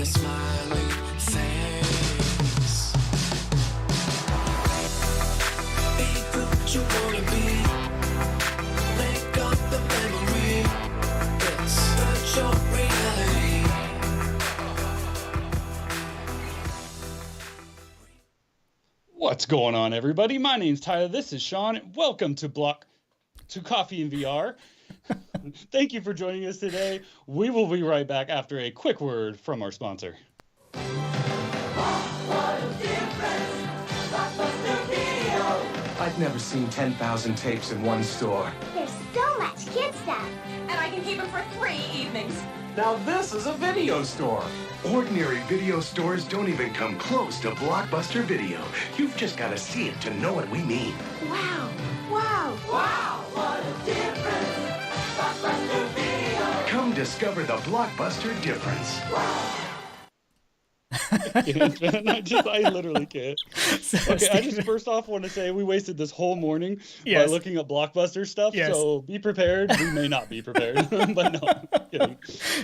a smiling face. Be who you wanna be. Make up the memory. It's virtual reality. What's going on, everybody? My name's Tyler. This is Sean. Welcome to Coffee and VR. Thank you for joining us today. We will be right back after a quick word from our sponsor. I've never seen 10,000 tapes in one store. There's so much kid stuff. And I can keep it for 3 evenings. Now this is a video store. Ordinary video stores don't even come close to Blockbuster Video. You've just got to see it to know what we mean. Wow. Wow. Wow, what a difference! Blockbuster Video! Come discover the Blockbuster difference. I literally can't. Okay, I just first off want to say we wasted this whole morning by looking up Blockbuster stuff. Yes. So be prepared. We may not be prepared, but no, I'm kidding.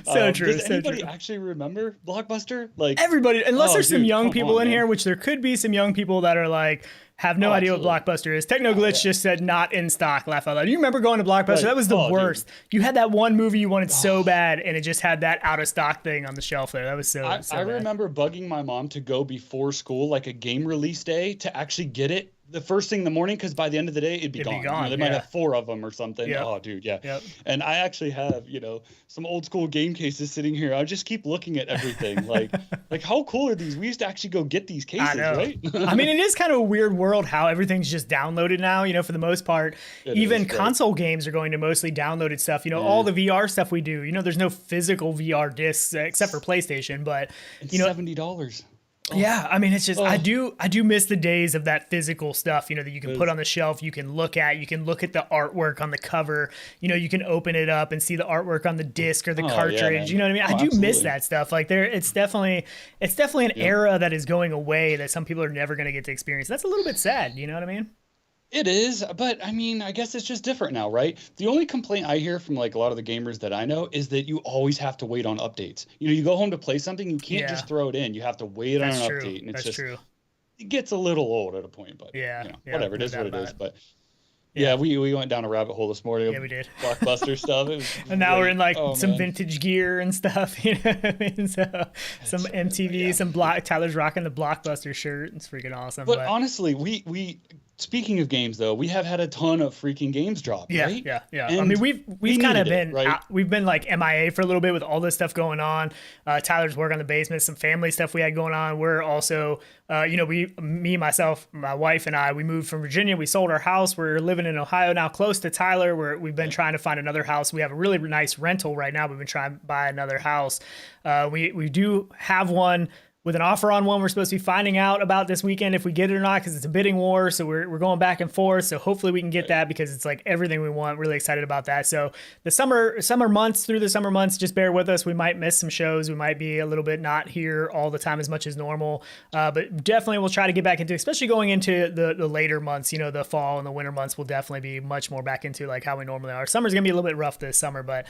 So true. Does anybody actually remember Blockbuster? Like everybody, unless there's some young people in here, which there could be some young people that are like have no idea what Blockbuster is. Technoglitch just said not in stock. Laugh out loud. You remember going to Blockbuster? Right. That was the worst. Dude. You had that one movie you wanted so bad, and it just had that out of stock thing on the shelf there. That was so. I remember bugging my mom to go before school, like a game release day, to actually get it the first thing in the morning, because by the end of the day it'd be gone. You know, they might have 4 of them or something. Yep. Oh, dude, yeah. Yep. And I actually have, some old school game cases sitting here. I just keep looking at everything. like how cool are these? We used to actually go get these cases, right? I mean, it is kind of a weird world how everything's just downloaded now. For the most part, even console games are going to mostly downloaded stuff. All the VR stuff we do. There's no physical VR discs except for PlayStation, but it's $70. Yeah, I mean, it's just I do miss the days of that physical stuff, that you can put on the shelf, you can look at the artwork on the cover, you can open it up and see the artwork on the disc or the cartridge, you know what I mean? I do miss that stuff. Like it's definitely an era that is going away that some people are never going to get to experience. That's a little bit sad, you know what I mean? It is, but I mean, I guess it's just different now, right? The only complaint I hear from like a lot of the gamers that I know is that you always have to wait on updates. You go home to play something, you can't just throw it in. You have to wait on an update, and it's true. It gets a little old at a point, but whatever, it is what it is. But we went down a rabbit hole this morning. Yeah, we did. Blockbuster stuff. And now we're in like some vintage gear and stuff. You know what I mean? So some MTV, some Tyler's rocking the Blockbuster shirt. It's freaking awesome. But honestly, we speaking of games, though, we have had a ton of freaking games drop, right? Yeah. And I mean, we've kind of been we've been like MIA for a little bit with all this stuff going on. Tyler's work on the basement, some family stuff we had going on. We're also, myself, my wife, and I, we moved from Virginia. We sold our house. We're living in Ohio now, close to Tyler. We've been trying to find another house. We have a really nice rental right now. We've been trying to buy another house. We do have one with an offer on one. We're supposed to be finding out about this weekend if we get it or not, because it's a bidding war. So we're going back and forth. So hopefully we can get that, because it's like everything we want. Really excited about that. So the summer months, just bear with us. We might miss some shows. We might be a little bit not here all the time as much as normal. But definitely we'll try to get back into, especially going into the later months, the fall and the winter months, will definitely be much more back into like how we normally are. Summer's going to be a little bit rough this summer, but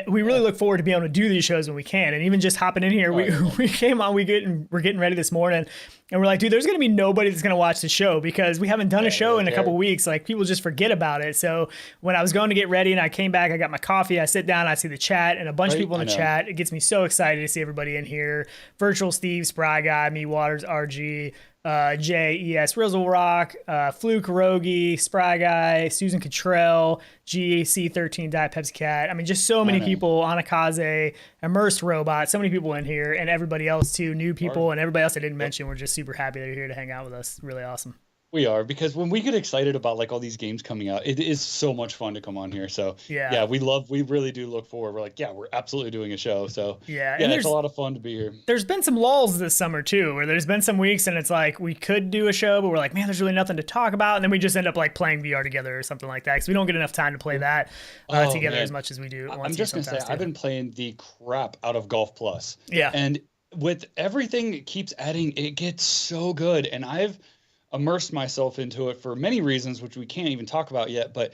we really look forward to being able to do these shows when we can. And even just hopping in here, we came on, we're getting ready this morning, and we're like, dude, there's going to be nobody that's going to watch the show, because we haven't done a show in a couple weeks. Like, people just forget about it. So when I was going to get ready and I came back, I got my coffee, I sit down, I see the chat and a bunch of people in the chat. It gets me so excited to see everybody in here. Virtual Steve, Spry Guy, Me Waters, RG, J.E.S. Rizzle Rock, Fluke Rogi, Spry Guy, Susan Cottrell, GAC13, Diet Pepsi Cat. I mean, just so many people, Anakaze, Immersed Robot, so many people in here, and everybody else too, new people, and everybody else I didn't mention. We're just super happy they're here to hang out with us. Really awesome. We are, because when we get excited about like all these games coming out, it is so much fun to come on here. So we really do look forward. We're like, we're absolutely doing a show. So and it's a lot of fun to be here. There's been some lulls this summer too, where there's been some weeks and it's like we could do a show, but we're like, man, there's really nothing to talk about, and then we just end up like playing VR together or something like that, because we don't get enough time to play that together as much as we do. I'm just gonna say, I've been playing the crap out of Golf Plus. Yeah, and with everything it keeps adding, it gets so good, and immersed myself into it for many reasons, which we can't even talk about yet. But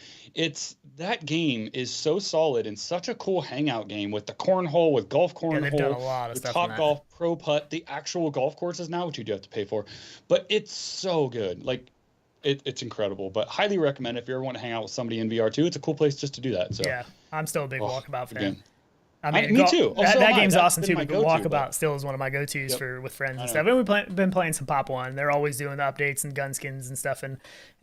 that game is so solid and such a cool hangout game with the cornhole, with golf cornhole, they've done a lot of with stuff Top in that. Golf, Pro Putt, the actual golf courses now, which you do have to pay for. But it's so good. Like, it's incredible. But highly recommend if you ever want to hang out with somebody in VR too. It's a cool place just to do that. So yeah, I'm still a big Walkabout fan. again. I mean, me too. That game's That's awesome been too. my But go-to, Walkabout but- still is one of my go-tos Yep. with friends I and know. stuff. And we've been playing some Pop One. They're always doing the updates and gun skins and stuff. And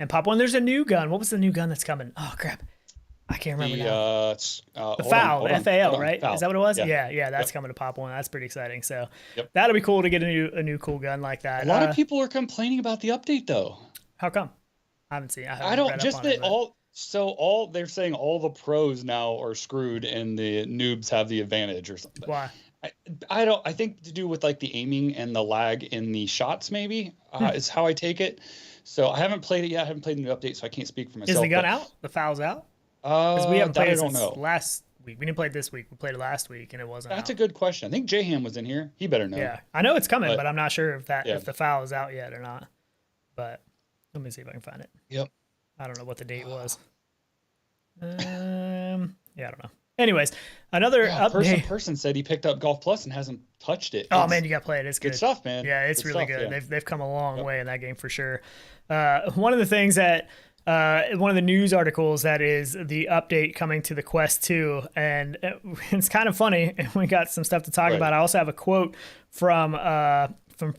Pop One, there's a new gun. What was the new gun that's coming? Oh crap, I can't remember now. The FAL, FAL, right? FAL. Is that what it was? Yeah. Yeah, that's coming to Pop One. That's pretty exciting. So Yep. that'll be cool to get a new cool gun like that. A lot of people are complaining about the update though. How come? I haven't seen. I don't just that all they're saying all the pros now are screwed and the noobs have the advantage or something. Why? I think to do with like the aiming and the lag in the shots maybe is how I take it. So I haven't played it yet. I haven't played the new update, so I can't speak for myself. Is the gun out? The FAL's out? Because we haven't that played I it don't since know. last week. We didn't play it this week. We played it last week, and it wasn't. That's out. a good question. I think J-Ham was in here. He better know. Yeah, I know it's coming, But- but I'm not sure if Yeah. if the FAL is out yet or not. But let me see if I can find it. Yep. I don't know what the date was. Yeah, I don't know. Anyways, another update. Person said he picked up Golf Plus and hasn't touched it. Oh It's man, you got to play it. It's good. good stuff, man. Yeah, it's Good really stuff, good. yeah. They've come a long way in that game for sure. One of the things that one of the news articles that is the update coming to the Quest 2, and it's kind of funny. We got some stuff to talk Right. about. I also have a quote from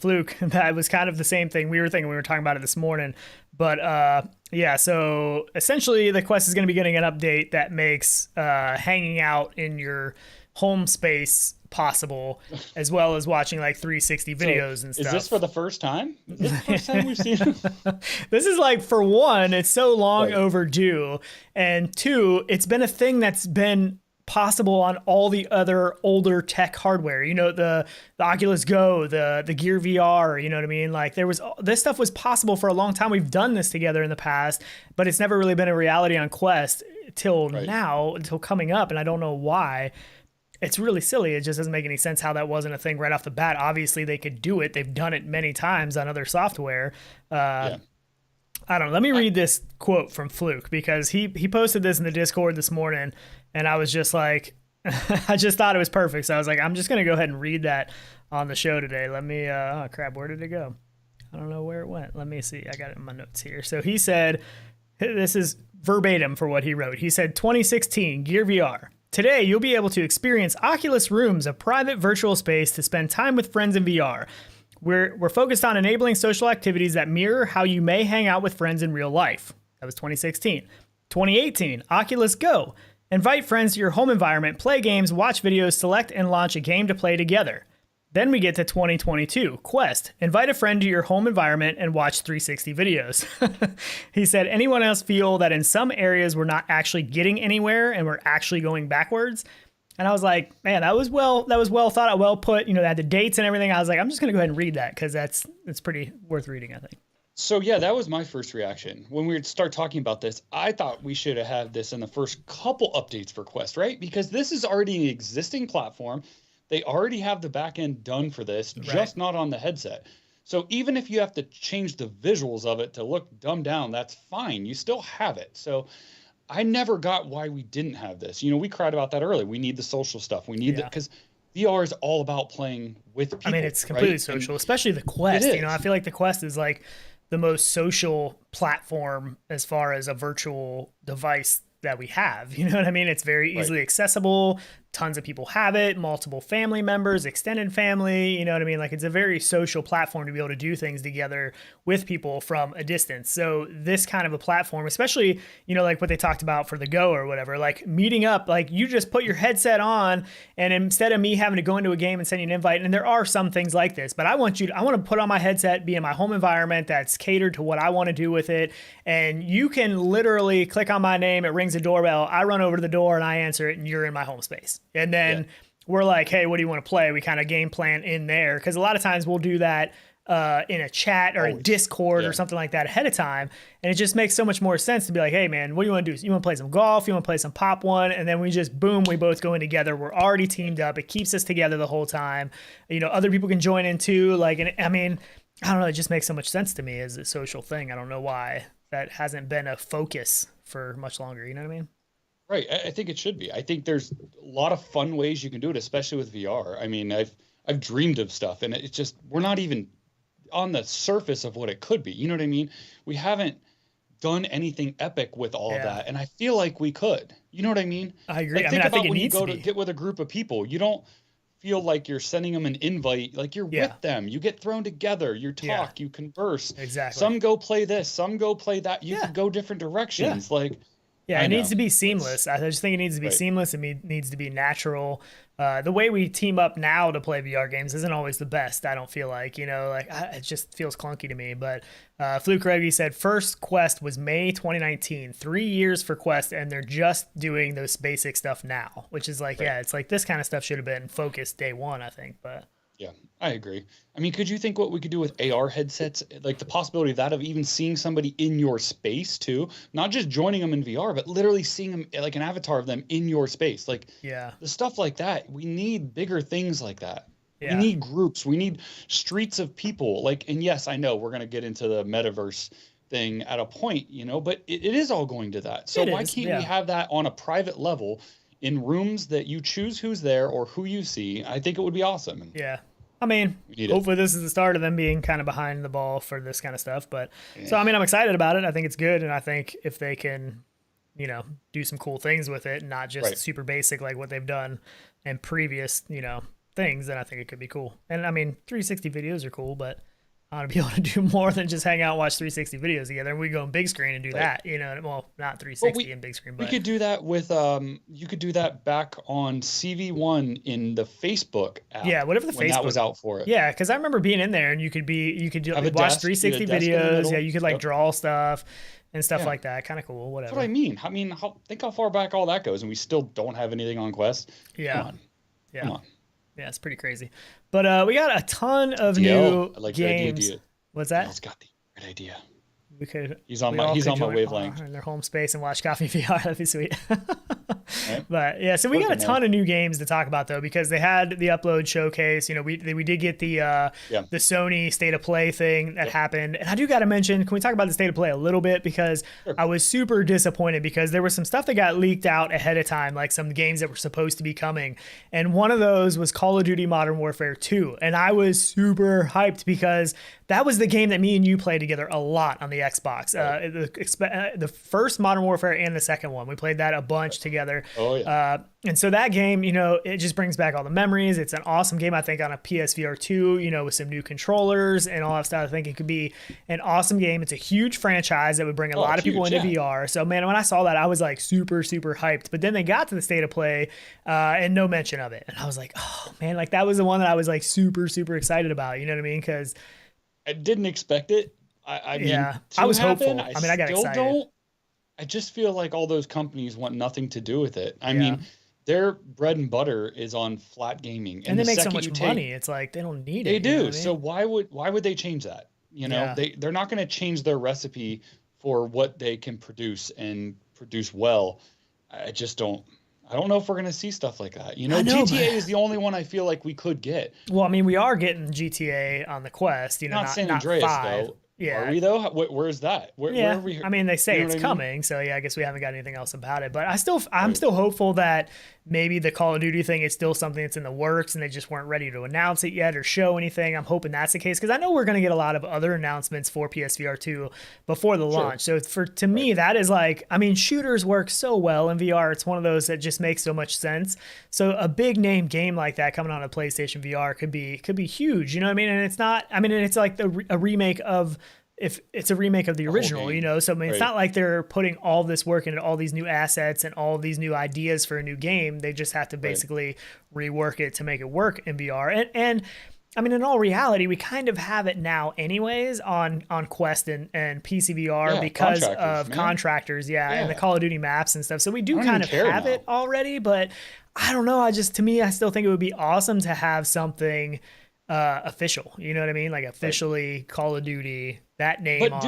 Fluke that was kind of the same thing we were thinking. We were talking about it this morning, but yeah. So essentially, the Quest is going to be getting an update that makes hanging out in your home space possible, as well as watching like 360 videos and stuff. Is this for the first time? Is this the first time we've seen it? This is like, for one, it's so long Right. overdue, and two, it's been a thing that's been possible on all the other older tech hardware. You know, the Oculus Go, the Gear VR, you know what I mean? Like this stuff was possible for a long time. We've done this together in the past, but it's never really been a reality on Quest till Right. now, until coming up, and I don't know why. It's really silly. It just doesn't make any sense how that wasn't a thing right off the bat. Obviously, they could do it. They've done it many times on other software. Yeah. I don't know. Let me read this quote from Fluke, because he posted this in the Discord this morning, and I was just like, I just thought it was perfect. So I was like, I'm just going to go ahead and read that on the show today. Let me, oh crap, where did it go? I don't know where it went. Let me see. I got it in my notes here. So he said, this is verbatim for what he wrote. He said, 2016 Gear VR. Today, you'll be able to experience Oculus Rooms, a private virtual space to spend time with friends in VR. We're focused on enabling social activities that mirror how you may hang out with friends in real life. That was 2016. 2018, Oculus Go. Invite friends to your home environment, play games, watch videos, select and launch a game to play together. Then we get to 2022, Quest. Invite a friend to your home environment and watch 360 videos. He said, anyone else feel that in some areas we're not actually getting anywhere and we're actually going backwards? And I was like, man, that was well thought out, well put. You know, they had the dates and everything. I was like, I'm just going to go ahead and read that, because it's pretty worth reading, I think. So yeah, that was my first reaction. When we start talking about this, I thought we should have had this in the first couple updates for Quest, right? Because this is already an existing platform. They already have the back end done for this, just not on the headset. So even if you have to change the visuals of it to look dumbed down, that's fine. You still have it. So I never got why we didn't have this. You know, we cried about that earlier. We need the social stuff. We need that, because VR is all about playing with people. I mean, it's completely social, especially the Quest. You know, I feel like the Quest is like the most social platform as far as a virtual device that we have. You know what I mean? It's very easily accessible. Tons of people have it, multiple family members, extended family, you know what I mean? Like, it's a very social platform to be able to do things together with people from a distance. So this kind of a platform, especially, you know, like what they talked about for the Go or whatever, like meeting up, like you just put your headset on, and instead of me having to go into a game and send you an invite, and there are some things like this, but I want to put on my headset, be in my home environment that's catered to what I want to do with it. And you can literally click on my name, it rings a doorbell, I run over to the door and I answer it, and you're in my home space. And then we're like, hey, what do you want to play? We kind of game plan in there, because a lot of times we'll do that in a chat or a Discord or something like that ahead of time. And it just makes so much more sense to be like, hey, man, what do you want to do? You want to play some golf? You want to play some Pop One? And then we just, boom, we both go in together. We're already teamed up. It keeps us together the whole time. You know, other people can join in too. Like, and I mean, I don't know. It just makes so much sense to me as a social thing. I don't know why that hasn't been a focus for much longer. You know what I mean? Right. I think it should be. I think there's a lot of fun ways you can do it, especially with VR. I mean, I've dreamed of stuff, and it's just we're not even on the surface of what it could be. You know what I mean? We haven't done anything epic with all of that, and I feel like we could. You know what I mean? I agree. Like, think about when you go to get with a group of people, you don't feel like you're sending them an invite, like you're with them. You get thrown together, you talk, you converse. Exactly. Some go play this, some go play that. You can go different directions. Like, it needs to be seamless. I just think it needs to be seamless. It needs to be natural. The way we team up now to play VR games isn't always the best. I don't feel like, it just feels clunky to me. But Fluke Reggie said first Quest was May 2019, 3 years for Quest, and they're just doing this basic stuff now, which is like, it's like this kind of stuff should have been focused day one, I think. But yeah, I agree. I mean, could you think what we could do with AR headsets? Like the possibility of that, of even seeing somebody in your space too, not just joining them in VR, but literally seeing them like an avatar of them in your space. Like the stuff like that. We need bigger things like that. We need groups. We need streets of people. Like, and yes, I know we're going to get into the metaverse thing at a point, but it is all going to that. So why can't we have that on a private level in rooms that you choose who's there or who you see? I think it would be awesome. Yeah. I mean, hopefully this is the start of them being kind of behind the ball for this kind of stuff. But so, I mean, I'm excited about it. I think it's good. And I think if they can, do some cool things with it, not just super basic like what they've done in previous, things, then I think it could be cool. And I mean, 360 videos are cool, but I want to be able to do more than just hang out and watch 360 videos together. And we go in big screen and do that, well, not 360 in big screen, but we could do that with, you could do that back on CV1 in the Facebook app. Yeah. Whatever the when Facebook that was out for it. Yeah. Cause I remember being in there and you could watch 360 videos. Yeah. You could like draw stuff and stuff like that. Kind of cool. Whatever. That's what I mean. Think how far back all that goes, and we still don't have anything on Quest. Yeah. Come on. Yeah. Come on. Yeah, it's pretty crazy. But we got a ton of new I like games. What's that? Dale's got the great idea. We could. He's on my wavelength. In their home space and watch Coffee VR. That'd be sweet. But yeah, so we got a ton of new games to talk about though, because they had the upload showcase. We did get the Sony State of Play thing that happened, and I do got to mention. Can we talk about the State of Play a little bit, because I was super disappointed because there was some stuff that got leaked out ahead of time, like some games that were supposed to be coming, and one of those was Call of Duty Modern Warfare 2, and I was super hyped because that was the game that me and you played together a lot on the Xbox. The first Modern Warfare and the second one. We played that a bunch together. Oh, yeah. And so that game, it just brings back all the memories. It's an awesome game, I think, on a PSVR 2, with some new controllers and all that stuff. I think it could be an awesome game. It's a huge franchise that would bring a lot of people into VR. So, man, when I saw that, I was like super, super hyped. But then they got to the State of Play and no mention of it. And I was like, oh, man, like that was the one that I was like super, super excited about. You know what I mean? Because I didn't expect it. I mean, I was hopeful. I got excited. I just feel like all those companies want nothing to do with it. I mean, their bread and butter is on flat gaming, and they make so much money. It's like they don't need it. They do. So why would they change that? They're not going to change their recipe for what they can produce and produce well. I don't know if we're going to see stuff like that. GTA is the only one I feel like we could get. Well, I mean, we are getting GTA on the Quest. Not San Andreas, though. Yeah. Are we though? Where's that? Where are we? I mean, they say it's coming, so yeah, I guess we haven't got anything else about it. But I'm still hopeful that maybe the Call of Duty thing is still something that's in the works and they just weren't ready to announce it yet or show anything. I'm hoping that's the case, because I know we're going to get a lot of other announcements for PSVR 2 before the launch. So to me, that is like, I mean, shooters work so well in VR. It's one of those that just makes so much sense. So a big name game like that coming on a PlayStation VR could be huge. You know what I mean? And it's not. I mean, it's like a remake of. If it's a remake of the original, so I mean, it's not like they're putting all this work into all these new assets and all these new ideas for a new game. They just have to basically rework it to make it work in VR. And I mean, in all reality, we kind of have it now anyways on Quest and PCVR because of contractors, and the Call of Duty maps and stuff. So we do kind of have it already, but I don't know. To me, I still think it would be awesome to have something official. You know what I mean? Like officially Call of Duty. That name But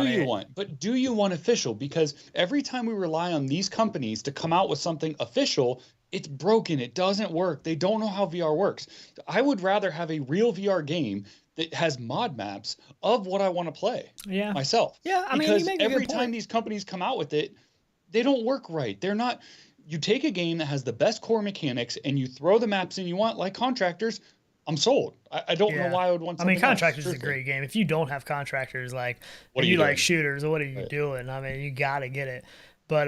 do you want official? Because every time we rely on these companies to come out with something official, it's broken. It doesn't work. They don't know how VR works. I would rather have a real VR game that has mod maps of what I want to play myself. Yeah, I mean, because you make a good every point. time these companies come out with it, they don't work right. They're not. You take a game that has the best core mechanics and you throw the maps in you want, like Contractors. I'm sold. I don't know why I would want something Contractors else, is a great game. If you don't have Contractors, like, what and are you like doing? shooters, what are you doing? I mean, you got to get it. But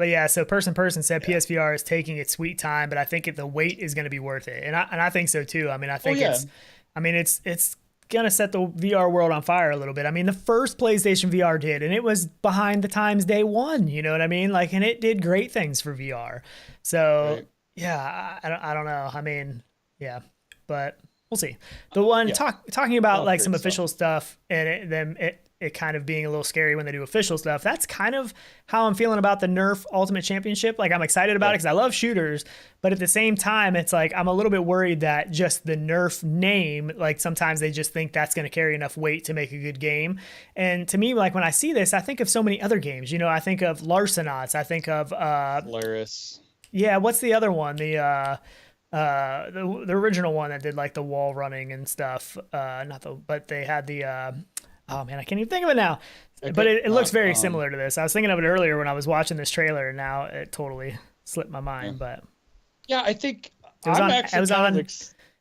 yeah, so person said PSVR is taking its sweet time, but I think the wait is going to be worth it. And I think so too. I mean, I think it's going to set the VR world on fire a little bit. I mean, the first PlayStation VR did, and it was behind the times day one, you know what I mean? Like, and it did great things for VR. So yeah, I don't know. I mean, yeah, but we'll see. The one talking about like some official stuff and it kind of being a little scary when they do official stuff. That's kind of how I'm feeling about the Nerf Ultimate Championship. Like, I'm excited about it because I love shooters, but at the same time, it's like I'm a little bit worried that just the Nerf name, like sometimes they just think that's going to carry enough weight to make a good game. And to me, like when I see this, I think of so many other games. You know, I think of Larcenauts. I think of Polaris. Yeah, what's the other one? The original one that did like the wall running and stuff. But they had the oh man, I can't even think of it now. But it looks very similar to this. I was thinking of it earlier when I was watching this trailer, and now it totally slipped my mind. But yeah, I think it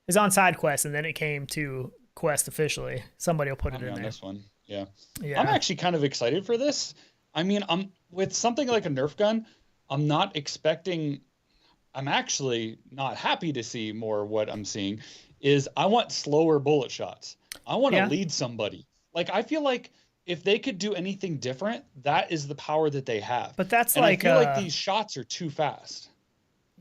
was on Side Quest, and then it came to Quest officially. Somebody will put it in there. This one, yeah. I'm actually kind of excited for this. I mean, I'm with something like a Nerf gun. I'm not expecting. I'm actually not happy to see more. What I'm seeing is I want slower bullet shots. I want to lead somebody. Like, I feel like if they could do anything different, that is the power that they have. But that's I feel like these shots are too fast.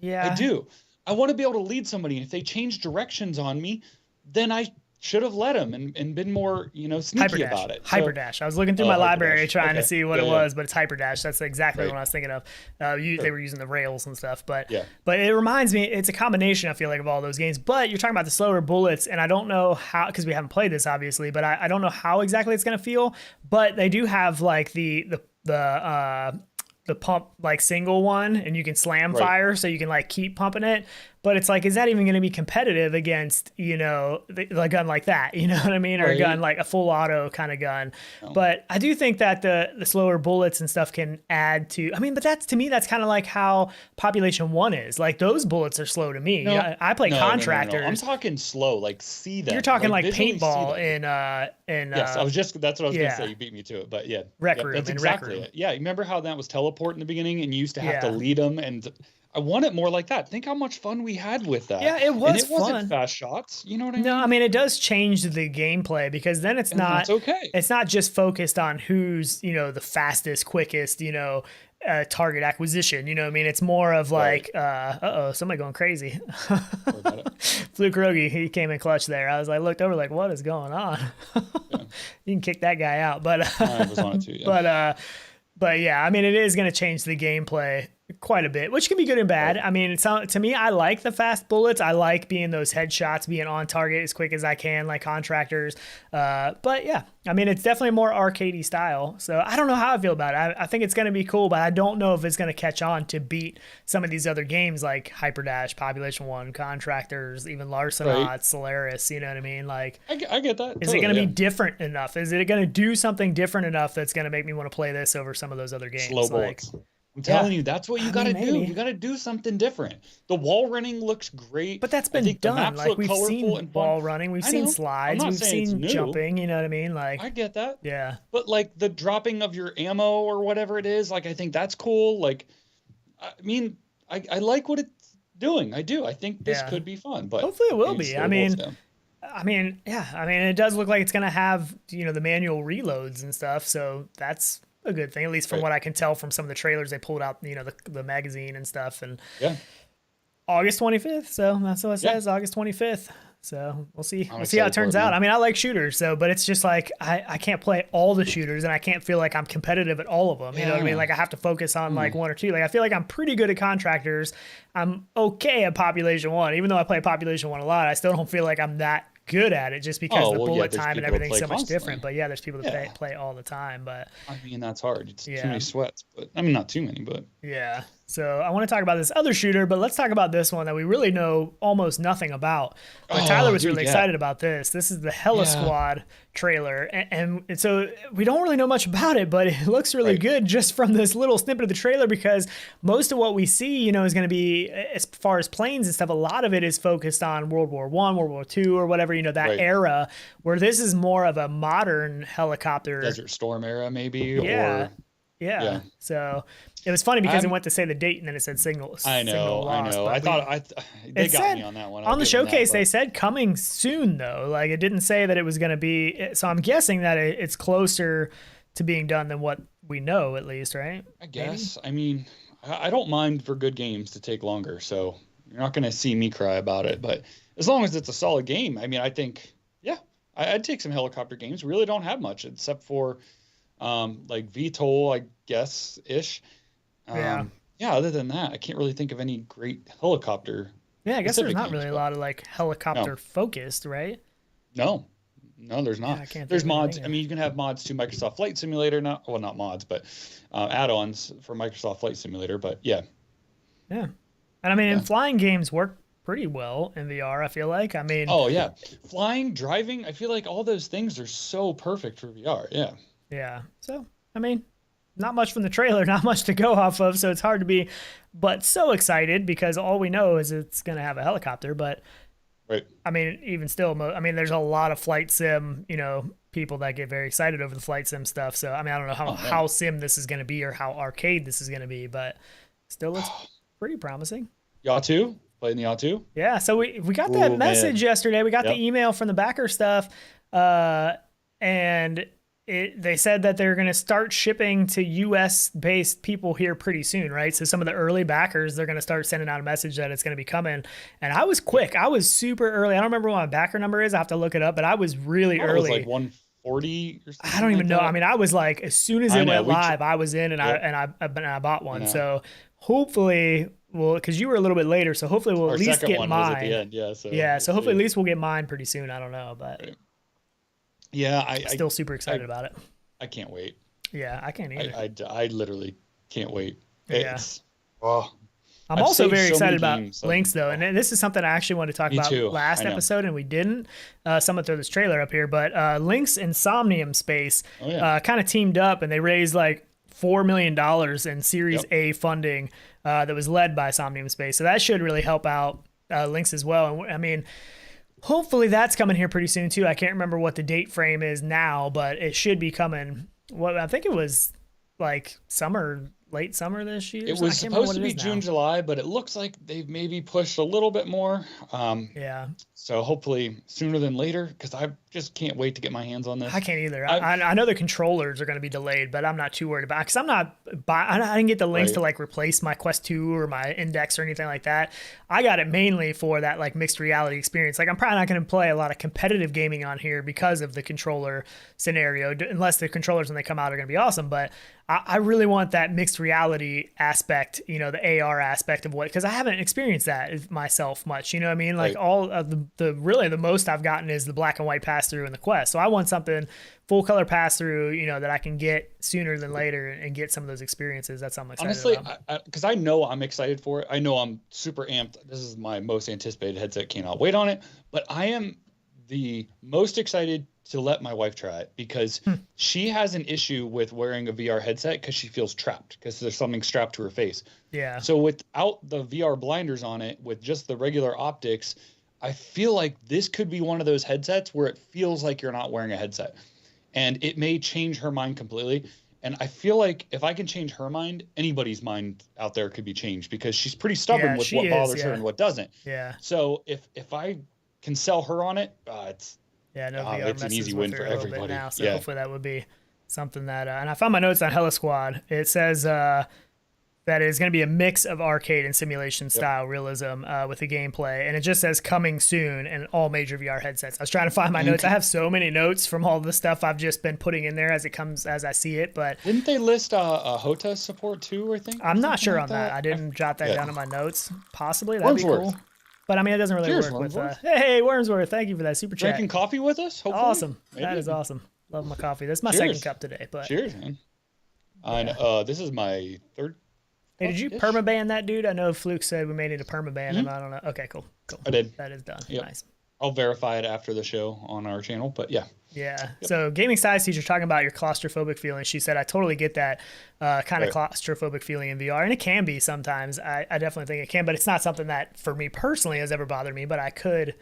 Yeah. I do. I want to be able to lead somebody. And if they change directions on me, then I should have let them and been more, sneaky about it. Hyperdash. I was looking through my library trying to see what it was, but it's Hyperdash. That's exactly what I was thinking of. They were using the rails and stuff, but it reminds me, it's a combination, I feel like, of all those games. But you're talking about the slower bullets, and I don't know how, because we haven't played this obviously, but I don't know how exactly it's going to feel. But they do have like the pump like single one, and you can slam fire, so you can like keep pumping it. But it's like, is that even going to be competitive against, a gun like that? You know what I mean? Or a gun like a full auto kind of gun. No. But I do think that the slower bullets and stuff can add to, but that's, to me, that's kind of like how Population 1 is. Like, those bullets are slow to me. No, I play Contractors. No. I'm talking slow, like see them. You're talking like paintball in yes, that's what I was going to say. You beat me to it, but yeah. Rec Room. That's exactly it. Yeah, you remember how that was teleport in the beginning and you used to have to lead them, and I want it more like that. Think how much fun we had with that. Yeah, it was and it wasn't fast shots. You know what I mean? No, it does change the gameplay, because then it's not okay. It's not just focused on who's, the fastest, quickest, target acquisition. You know what I mean? It's more of like, somebody going crazy. Fluke Rogi, he came in clutch there. I was like, looked over like, what is going on? You can kick that guy out. But I was on it too, yeah. But yeah, it is going to change the gameplay quite a bit, which can be good and bad. To me, I like the fast bullets. I like being those headshots, being on target as quick as I can, like Contractors. But yeah, it's definitely more arcadey style. So I don't know how I feel about it. I think it's going to be cool, but I don't know if it's going to catch on to beat some of these other games like Hyperdash, Population 1, Contractors, even Larcenauts, Solaris. You know what I mean? Like, I get that. Is it going to be different enough? Is it going to do something different enough that's going to make me want to play this over some of those other games? Slow bullets. I'm telling you, that's what you got to do. You got to do something different. The wall running looks great. But that's been done. Like, we've seen wall running, we've seen slides, we've seen jumping, you know what I mean? Like, I get that. Yeah. But like the dropping of your ammo or whatever it is, like, I think that's cool. Like, I like what it's doing. I do. I think this could be fun, but hopefully it will be. It does look like it's going to have, the manual reloads and stuff. So that's a good thing, at least from what I can tell from some of the trailers they pulled out, the magazine and stuff. And August 25th. So that's what it says, August 25th. So we'll see. We'll see how it turns out. I like shooters, but it's just like I can't play all the shooters, and I can't feel like I'm competitive at all of them. You know what I mean? Like, I have to focus on like one or two. Like, I feel like I'm pretty good at Contractors. I'm okay at Population 1. Even though I play Population 1 a lot, I still don't feel like I'm that good at it, just because the bullet time and everything's so much different. But yeah, there's people that play all the time. But that's hard. It's too many sweats, but not too many, but yeah. So I want to talk about this other shooter, but let's talk about this one that we really know almost nothing about. But Tyler was really excited about this. This is the Hella Squad trailer. And so we don't really know much about it, but it looks really good just from this little snippet of the trailer, because most of what we see, you know, is going to be, as far as planes and stuff, a lot of it is focused on World War I, World War II, or whatever, you know, that era, where this is more of a modern helicopter. Desert Storm era, maybe? Yeah. Yeah. So it was funny because it went to say the date and then it said signal. I know. They got me on that one. On the showcase, they said coming soon, though. Like, it didn't say that it was going to be. So I'm guessing that it's closer to being done than what we know, at least, right? I guess. Maybe? I mean, I don't mind for good games to take longer. So you're not going to see me cry about it. But as long as it's a solid game, I mean, I think, I'd take some helicopter games. We really don't have much except for like VTOL, I guess, ish. Other than that, I can't really think of any great helicopter. Yeah, I guess there's not really a lot of like helicopter focused, right? No, there's not. Yeah, I can't there's mods. I mean, you can have mods to Microsoft Flight Simulator. Not mods, but add-ons for Microsoft Flight Simulator. But yeah. And I mean, and flying games work pretty well in VR, I feel like. I mean, flying, driving. I feel like all those things are so perfect for VR. Yeah. So, I mean, not much from the trailer, not much to go off of, so it's hard to be, but so excited because all we know is it's going to have a helicopter. But I mean, even still, I mean, there's a lot of flight sim, you know, people that get very excited over the flight sim stuff. So, I mean, I don't know how sim this is going to be or how arcade this is going to be, but still looks pretty promising. Yatu? Playing the Yatu? Yeah, so we got that message yesterday. We got the email from the backer stuff, and they said that they're going to start shipping to US-based people here pretty soon, right? So some of the early backers, they're going to start sending out a message that it's going to be coming. And I was quick. I was super early. I don't remember what my backer number is. I have to look it up, but I was really early. It was like 140 or something. I don't even know. I mean, I was like, as soon as it went live, I was in and I bought one. So hopefully, because you were a little bit later, so hopefully we'll at least get mine. Was at the end. So hopefully at least we'll get mine pretty soon. I don't know, but yeah, I'm still super excited about it. I can't wait. Yeah, I can't either. I literally can't wait. I'm also very excited about Lynx, though, and this is something I actually wanted to talk about last episode, and we didn't. Someone threw this trailer up here, but Lynx and Somnium Space kind of teamed up, and they raised like $4 million in Series A funding that was led by Somnium Space. So that should really help out Lynx as well. And I mean, hopefully that's coming here pretty soon too. I can't remember what the date frame is now, but it should be coming. Well, I think it was like late summer this year. It was supposed to be June, July, but it looks like they've maybe pushed a little bit more. So hopefully sooner than later, because I just can't wait to get my hands on this. I can't either. I know the controllers are going to be delayed, but I'm not too worried about it because I didn't get the Lynx to like replace my Quest 2 or my Index or anything like that. I got it mainly for that like mixed reality experience. Like I'm probably not going to play a lot of competitive gaming on here because of the controller scenario, unless the controllers when they come out are going to be awesome. But I really want that mixed reality aspect, you know, the AR aspect of because I haven't experienced that myself much, you know what I mean? Like all of the most I've gotten is the black and white pass through in the Quest. So I want something full color pass through, you know, that I can get sooner than later and get some of those experiences. That's something I'm excited about. Honestly, because I know I'm excited for it. I know I'm super amped. This is my most anticipated headset. Cannot wait on it. But I am the most excited to let my wife try it because she has an issue with wearing a VR headset because she feels trapped because there's something strapped to her face. Yeah. So without the VR blinders on it, with just the regular optics, I feel like this could be one of those headsets where it feels like you're not wearing a headset. And it may change her mind completely. And I feel like if I can change her mind, anybody's mind out there could be changed because she's pretty stubborn with what bothers her and what doesn't. Yeah. So if I can sell her on it, it's VR an easy win for everybody. Now, so hopefully that would be something that. And I found my notes on Hella Squad. It says that it's going to be a mix of arcade and simulation style realism with the gameplay, and it just says coming soon and all major VR headsets. I was trying to find my notes. I have so many notes from all the stuff I've just been putting in there as it comes as I see it. But didn't they list HOTA support too? I think I'm not sure on that. I didn't jot that down in my notes. Possibly that'd be cool. But I mean, it doesn't really work with. Hey, Wormsworth, thank you for that super chat. Drinking coffee with us? Hopefully. Awesome. Maybe. That is awesome. Love my coffee. This is my second cup today. But cheers, man. I know. This is my Hey, did you permaban that dude? I know Fluke said we may need to permaban him. I don't know. Okay, cool. I did. That is done. Yep. Nice. I'll verify it after the show on our channel, but yeah. Yeah. Yep. So gaming science teacher talking about your claustrophobic feeling. She said, I totally get that kind of claustrophobic feeling in VR. And it can be sometimes. I definitely think it can, but it's not something that for me personally has ever bothered me, but I could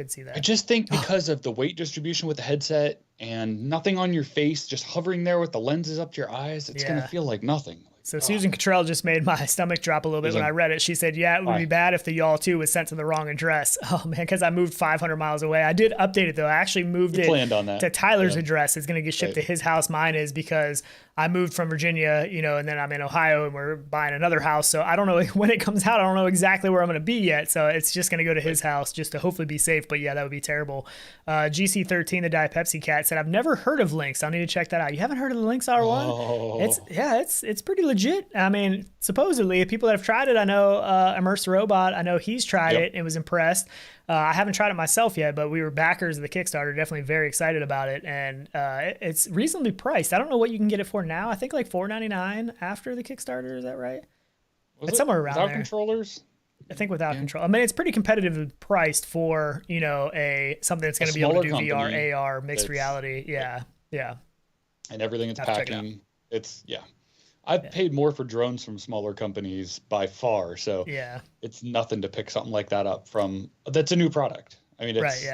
see that. I just think because of the weight distribution with the headset and nothing on your face, just hovering there with the lenses up to your eyes, it's going to feel like nothing. So Susan Cottrell just made my stomach drop a little bit when I read it. She said, yeah, it would be bad if the Y'all 2 was sent to the wrong address. Oh, man, because I moved 500 miles away. I did update it, though. I actually moved it to Tyler's address. It's going to get shipped to his house. Mine is because I moved from Virginia, you know, and then I'm in Ohio, and we're buying another house. So I don't know when it comes out. I don't know exactly where I'm going to be yet. So it's just going to go to his house just to hopefully be safe. But, yeah, that would be terrible. GC13, the Diet Pepsi Cat, said, I've never heard of Lynx. I need to check that out. You haven't heard of the Lynx R1? Oh. It's pretty legit. I mean, supposedly, people that have tried it, I know Immerse Robot, I know he's tried it and was impressed. I haven't tried it myself yet, but we were backers of the Kickstarter, definitely very excited about it, and it's reasonably priced. I don't know what you can get it for now. I think like $4.99 after the Kickstarter. Is that right? It's somewhere around without there. Controllers? I think without control. I mean, it's pretty competitively priced for, you know, something that's going to be able to do VR, AR, mixed reality. Yeah. And everything it's packing. It's I've paid more for drones from smaller companies by far, so it's nothing to pick something like that up from. That's a new product. I mean, it's,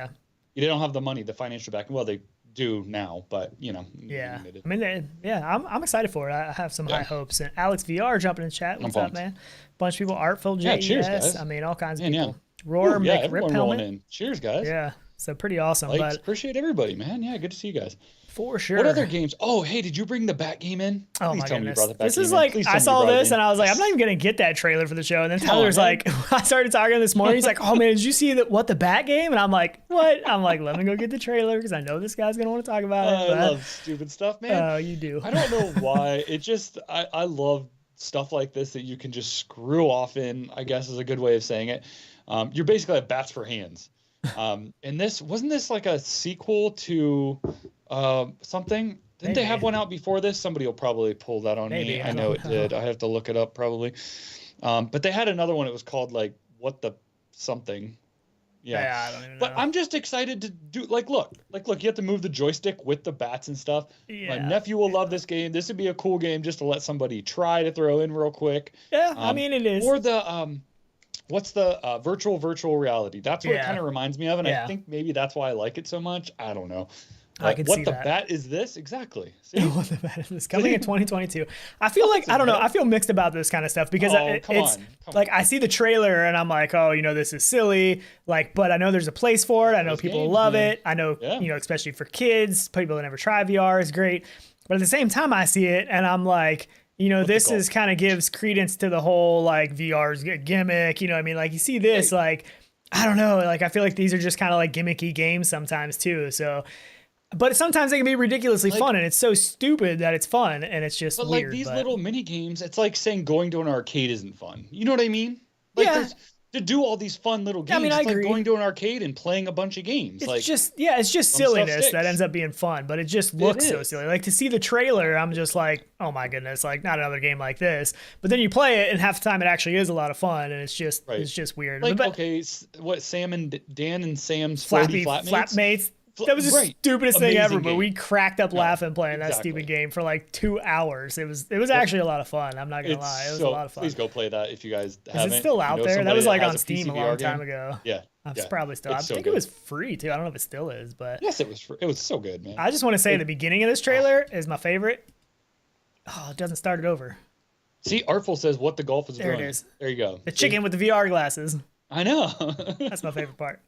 you don't have the money, the financial backing. Well, they do now, but you know. Yeah, I mean, I'm excited for it. I have some high hopes. And Alex VR jumping in chat. What's up, man? Bunch of people. Artful JES. Cheers, guys. I mean, all kinds of people. Roar, Mick, Rip Helmet. In. Cheers, guys. Yeah, so pretty awesome. But appreciate everybody, man. Yeah, good to see you guys. For sure. What other games? Oh, hey, did you bring the Bat game in? Oh, my goodness. This is like, I saw this and I was like, I'm not even going to get that trailer for the show. And then Tyler's like, I started talking this morning. He's like, oh, man, did you see the Bat game? And I'm like, what? I'm like, let me go get the trailer because I know this guy's going to want to talk about it. I love stupid stuff, man. Oh, you do. I don't know why. It just, I love stuff like this that you can just screw off in, I guess is a good way of saying it. You're basically like bats for hands. And wasn't this like a sequel to something? Didn't they have one out before this? Somebody will probably pull that on me. I know it did. I have to look it up probably. But they had another one. It was called like What the Something. Yeah, I don't even know. But I'm just excited to do look, you have to move the joystick with the bats and stuff. Yeah. My nephew will love this game. This would be a cool game just to let somebody try to throw in real quick. Yeah, I mean it is. Or the what's the virtual reality? That's what it kind of reminds me of, and I think maybe that's why I like it so much. I don't know. I can see that. What the bat is this? Exactly. What the bat is this? Coming in 2022. I feel like, I don't know, I feel mixed about this kind of stuff because it's like I see the trailer and I'm like, oh, you know, this is silly. Like, but I know there's a place for it. I know people love it. I know, you know, especially for kids, people that never try VR is great. But at the same time, I see it and I'm like, you know, this is kind of gives credence to the whole like VR's gimmick. You know what I mean? Like you see this, like, I don't know, like I feel like these are just kind of like gimmicky games sometimes too. So, but sometimes they can be ridiculously fun, and it's so stupid that it's fun, and it's just weird. Like these little mini games, it's like saying going to an arcade isn't fun. You know what I mean? Like to do all these fun little games, it's like going to an arcade and playing a bunch of games. It's just silliness that ends up being fun, but it just looks so silly. Like to see the trailer, I'm just like, oh my goodness, like not another game like this. But then you play it, and half the time it actually is a lot of fun, and it's just weird. Like but, okay, what Dan and Sam's Flatmates. That was the stupidest thing ever, but we cracked up laughing playing that stupid game for like 2 hours. It was actually a lot of fun. I'm not gonna lie, it was a lot of fun. Please go play that if you guys haven't. Is it still out there? That was like on Steam a long time ago. Yeah, it's probably still. I think it was free too. I don't know if it still is, but yes, it was free. It was so good, man. I just want to say the beginning of this trailer is my favorite. Oh, it doesn't start it over. See, Artful says what the golf is doing. There it is. There you go. The chicken with the VR glasses. I know. That's my favorite part.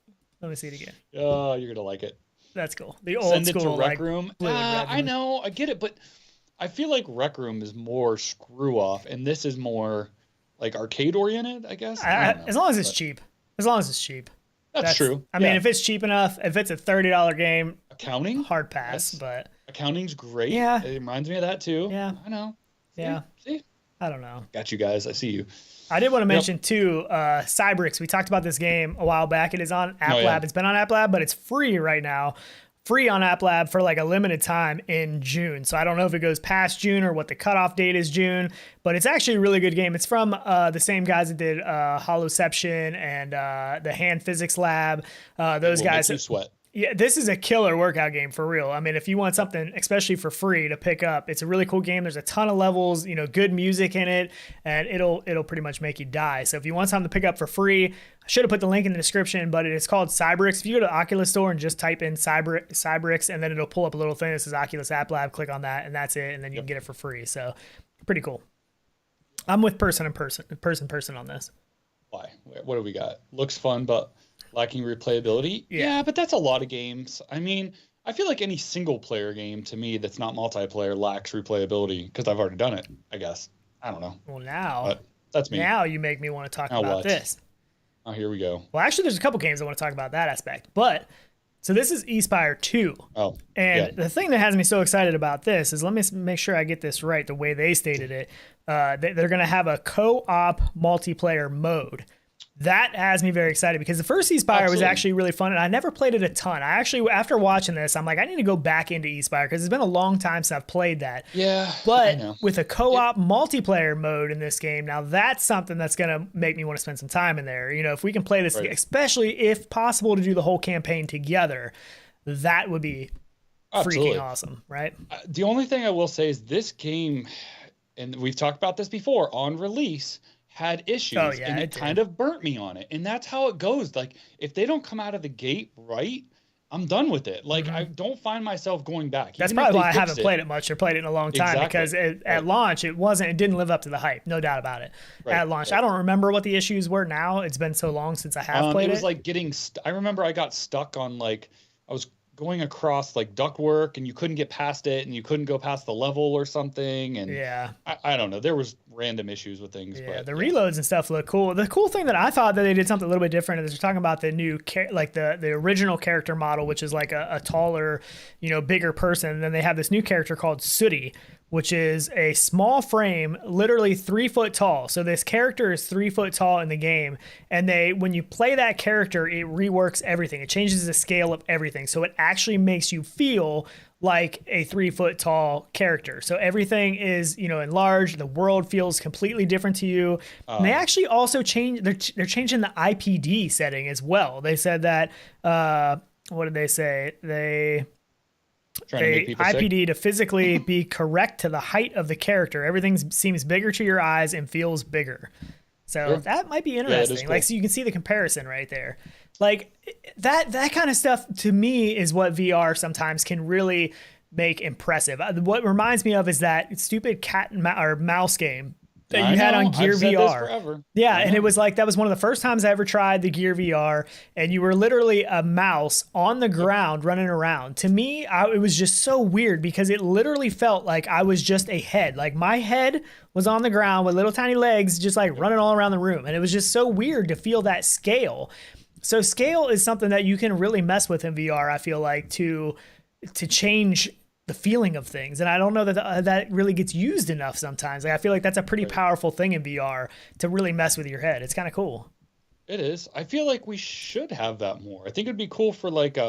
Let me see it again. Oh, you're gonna like it. That's cool. The old school, Send it to Rec like, Room. I know, I get it, but I feel like Rec Room is more screw off, and this is more like arcade oriented, I guess. As long as it's cheap. As long as it's cheap. That's true. I mean, if it's cheap enough, if it's a $30 game, accounting, hard pass. But accounting's great. Yeah, it reminds me of that too. Yeah, I know. See? I don't know. Got you guys. I see you. I did want to mention too, Cybirx. We talked about this game a while back. It is on App Lab. It's been on App Lab, but it's free right now free on App Lab for like a limited time in June. So I don't know if it goes past June or what the cutoff date is June, but it's actually a really good game. It's from the same guys that did Holoception and the Hand Physics Lab. Those guys. Make you sweat. Yeah, this is a killer workout game for real. I mean, if you want something, especially for free to pick up, it's a really cool game. There's a ton of levels, good music in it, and it'll pretty much make you die. So if you want something to pick up for free, I should have put the link in the description, but it's called Cybirx. If you go to the Oculus Store and just type in Cybirx, and then it'll pull up a little thing that says Oculus App Lab, click on that, and that's it, and then you can get it for free. So pretty cool. I'm with person on this. Why? What do we got? Looks fun, but lacking replayability. Yeah, but that's a lot of games. I mean, I feel like any single player game to me that's not multiplayer lacks replayability because I've already done it, I guess. I don't know. Well, now, but that's me. Now you make me want to talk about this. Oh, here we go. Well, actually, there's a couple games I want to talk about that aspect. But, so this is Espire 2. Oh, and the thing that has me so excited about this is, let me make sure I get this right the way they stated it. They're going to have a co-op multiplayer mode. That has me very excited because the first Espire was actually really fun, and I never played it a ton. I actually, after watching this, I'm like, I need to go back into Espire because it's been a long time since I've played that. Yeah, but with a co-op multiplayer mode in this game, now that's something that's going to make me want to spend some time in there. If we can play this, especially if possible to do the whole campaign together, that would be freaking awesome, right? The only thing I will say is this game, and we've talked about this before, on release, had issues, and it kind of burnt me on it. And that's how it goes. Like, if they don't come out of the gate right, I'm done with it. Like, I don't find myself going back. That's probably why I haven't played it much or played it in a long time, because at launch, it didn't live up to the hype. No doubt about it. At launch. I don't remember what the issues were now. It's been so long since I have played it. It was like getting, I remember I got stuck on, like, I was going across like ductwork and you couldn't get past it and you couldn't go past the level or something. And I don't know. There was random issues with things. Yeah, but the reloads and stuff look cool. The cool thing that I thought that they did something a little bit different is they're talking about the new, like the original character model, which is like a taller, bigger person. And then they have this new character called Sooty, which is a small frame, literally 3 foot tall. So this character is 3 foot tall in the game. And when you play that character, it reworks everything. It changes the scale of everything. So it actually makes you feel like a 3 foot tall character. So everything is, enlarged. The world feels completely different to you. And they actually also they're changing the IPD setting as well. They said that, what did they say? IPD to physically be correct to the height of the character. Everything seems bigger to your eyes and feels bigger. So that might be interesting. Cool. Like, so you can see the comparison right there. Like that kind of stuff to me is what VR sometimes can really make impressive. What reminds me of is that stupid cat and mouse game that you had on Gear VR. Yeah, and it was like, that was one of the first times I ever tried the Gear VR, and you were literally a mouse on the ground running around. To me, it was just so weird because it literally felt like I was just a head. Like my head was on the ground with little tiny legs just like running all around the room, and it was just so weird to feel that scale. So scale is something that you can really mess with in VR, I feel like, to change the feeling of things. And I don't know that that really gets used enough sometimes. Like, I feel like that's a pretty powerful thing in VR to really mess with your head. It's kind of cool. It is. I feel like we should have that more. I think it'd be cool for like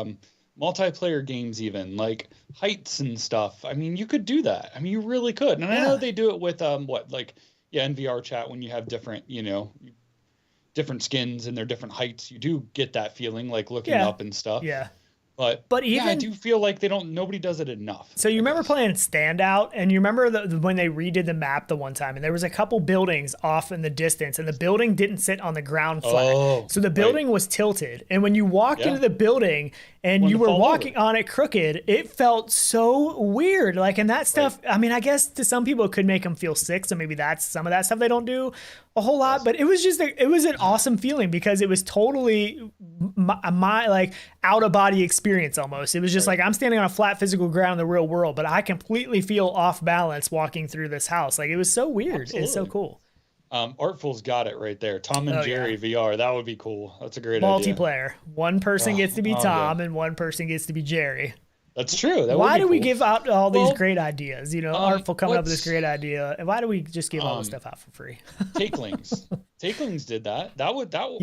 multiplayer games, even like heights and stuff. I mean, you could do that. I mean, you really could. And I know they do it with in VR chat, when you have different, different skins and their different heights, you do get that feeling like looking up and stuff. Yeah. But even I do feel like nobody does it enough. So you remember playing Standout, and you remember when they redid the map the one time, and there was a couple buildings off in the distance, and the building didn't sit on the ground flat. So the building was tilted. And when you walked into the building and you were walking on it crooked, it felt so weird. Like, and that stuff, I mean, I guess to some people it could make them feel sick. So maybe that's some of that stuff they don't do a whole lot, but it was just, it was an awesome feeling because it was totally my like out of body experience almost. It was just like, I'm standing on a flat physical ground in the real world, but I completely feel off balance walking through this house. Like, it was so weird. Absolutely. It's so cool. Artful's got it right there. Tom and Jerry VR. That would be cool. That's a great multiplayer. idea. One person gets to be Tom and one person gets to be Jerry. That's true. Why do we give out all these great ideas? Artful coming up with this great idea. And why do we just give all this stuff out for free? Takelings. Takelings did that. That was cool.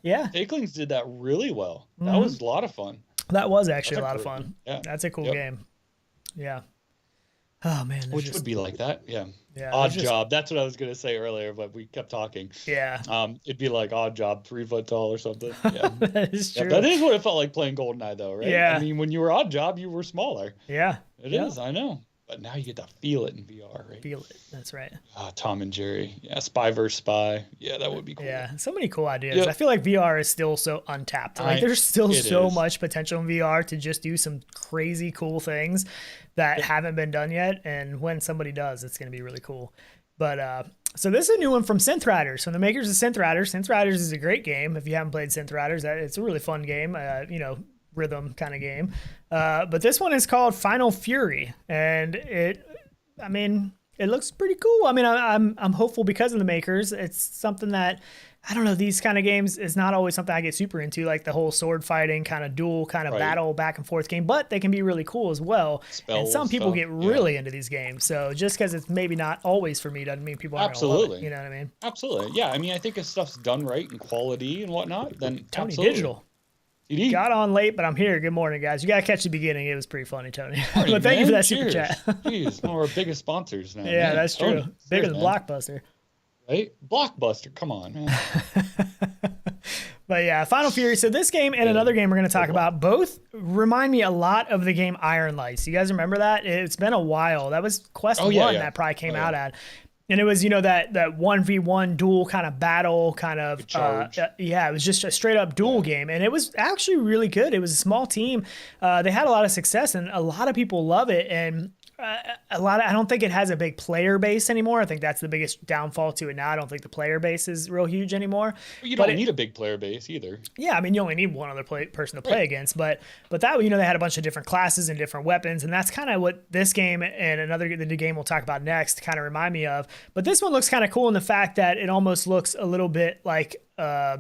Yeah. Takelings did that really well. That was a lot of fun. That was actually a lot of great fun. game. Yeah. That's a cool game. Yeah. Oh man, Which would be like that. Yeah. Yeah, Odd Job. That's what I was gonna say earlier, but we kept talking. Yeah. It'd be like Odd Job, 3 foot tall or something. Yeah. That is true. That is what it felt like playing GoldenEye, though, right? Yeah. I mean, when you were Odd Job, you were smaller. Yeah. It is. I know. But now you get to feel it in VR, right? Feel it. That's right. Tom and Jerry. Yeah. Spy vs. Spy. Yeah, that would be cool. Yeah. So many cool ideas. Yep. I feel like VR is still so untapped. Like there's still so much potential in VR to just do some crazy cool things that haven't been done yet. And when somebody does, it's going to be really cool. But so this is a new one from Synth Riders. From the makers of Synth Riders. Synth Riders is a great game. If you haven't played Synth Riders, it's a really fun game. You know, rhythm kind of game. But this one is called Final Fury, and it looks pretty cool. I mean, I'm hopeful because of the makers. It's something that, I don't know, these kind of games is not always something I get super into, like the whole sword fighting kind of duel kind of battle back and forth game, but they can be really cool as well. And some people get really into these games. So just because it's maybe not always for me doesn't mean people aren't gonna love it. You know what I mean? Absolutely. Yeah. I mean, I think if stuff's done right and quality and whatnot, then Tony absolutely. Digital. Got on late, but I'm here. Good morning, guys. You got to catch the beginning. It was pretty funny, Tony. But thank you for that super chat. Jeez, one of our biggest sponsors now. Yeah, that's true. Tony, bigger than Blockbuster. Right? Blockbuster, come on, man. But yeah, Final Fury. So this game and another game we're going to talk about both remind me a lot of the game Iron Lights. You guys remember that? It's been a while. That was Quest 1 that probably came out at. And it was, you know, that 1v1 duel kind of battle kind of, it was just a straight up duel game. And it was actually really good. It was a small team. They had a lot of success and a lot of people love it. And I don't think it has a big player base anymore. I think that's the biggest downfall to it now. I don't think the player base is real huge anymore. You don't need a big player base either. Yeah, I mean, you only need one other person to play against. But that, you know, they had a bunch of different classes and different weapons, and that's kind of what this game and the game we'll talk about next kind of remind me of. But this one looks kind of cool in the fact that it almost looks a little bit like a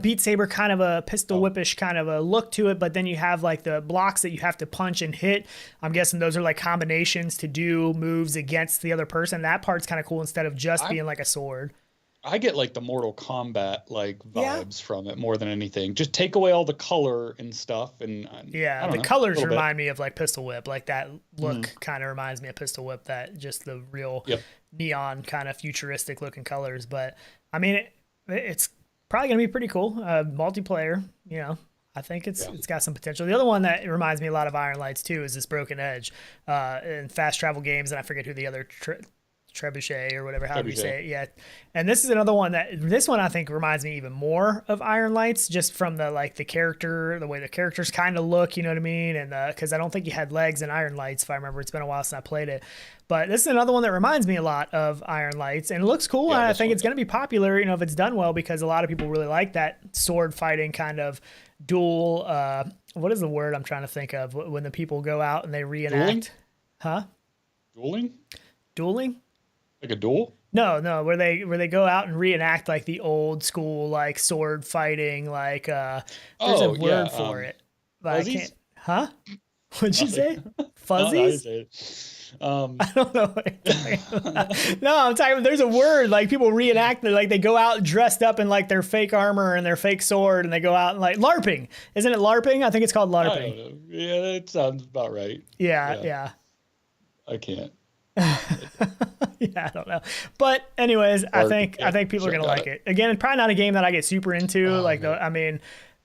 Beat Saber kind of a pistol whippish kind of a look to it, but then you have like the blocks that you have to punch and hit. I'm guessing those are like combinations to do moves against the other person. That part's kind of cool instead of just being like a sword. I get like the Mortal Kombat like vibes from it more than anything. Just take away all the color and stuff, and the colors remind me of like Pistol Whip. Like that look kind of reminds me of Pistol Whip. That just the real neon kind of futuristic looking colors. But I mean, it's probably gonna be pretty cool. Multiplayer, you know. I think it's got some potential. The other one that reminds me a lot of Iron Lights too is this Broken Edge in fast travel games, and I forget who the other Trebuchet or whatever, however you say it. Yeah. And this is another one this one I think reminds me even more of Iron Lights, just from the character, the way the characters kind of look, you know what I mean? And because I don't think you had legs in Iron Lights, if I remember. It's been a while since I played it. But this is another one that reminds me a lot of Iron Lights, and it looks cool. And I think it's going to be popular, you know, if it's done well, because a lot of people really like that sword fighting kind of duel. What is the word I'm trying to think of when the people go out and they reenact? Dueling? Like a duel? No, where they go out and reenact like the old school like sword fighting, like there's a word for it. But fuzzies? I can't. What'd you say? Fuzzies? I don't know. No, I'm talking. There's a word like people reenact it, like they go out dressed up in like their fake armor and their fake sword, and they go out and like LARPing. Isn't it LARPing? I think it's called LARPing. I don't know. Yeah, that sounds about right. Yeah. I can't. I don't know. But anyways, I think people are gonna like it. Again, probably not a game that I get super into.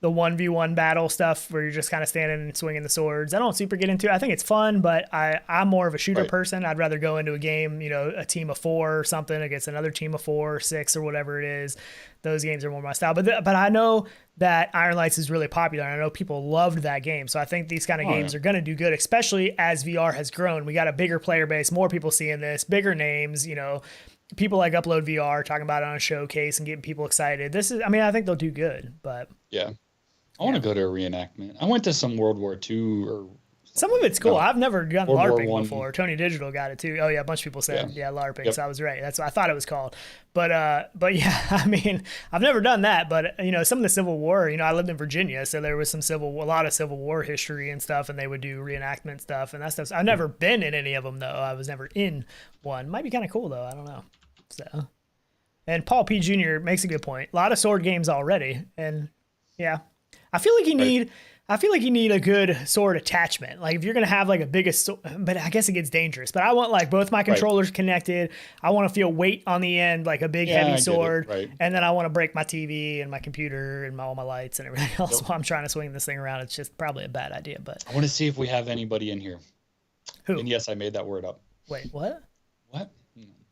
The 1v1 battle stuff where you're just kind of standing and swinging the swords. I don't super get into it. I think it's fun, but I'm more of a shooter person. I'd rather go into a game, you know, a team of 4 or something against another team of 4 or 6 or whatever it is. Those games are more my style. But I know that Iron Lights is really popular. I know people loved that game. So I think these kind of games are going to do good, especially as VR has grown. We got a bigger player base, more people seeing this, bigger names, you know, people like Upload VR talking about it on a showcase and getting people excited. I think they'll do good, but yeah. I want to go to a reenactment. I went to some World War II or some of it's cool. I've never done LARPing before. Tony Digital got it too. Oh yeah, a bunch of people said LARPing, so I was right. That's what I thought it was called. But yeah, I mean, I've never done that. But you know, some of the Civil War. You know, I lived in Virginia, so there was a lot of Civil War history and stuff, and they would do reenactment stuff and that stuff. I've never been in any of them though. I was never in one. Might be kind of cool though. I don't know. So, and Paul P. Jr. makes a good point. A lot of sword games already, and yeah. I feel like you need I feel like you need a good sword attachment. Like if you're gonna have like a biggest, but I guess it gets dangerous. But I want like both my controllers connected. I want to feel weight on the end, like a big heavy sword, and then I want to break my TV and my computer and all my lights and everything else while I'm trying to swing this thing around. It's just probably a bad idea. But I want to see if we have anybody in here. Who? And yes, I made that word up. Wait, what? What?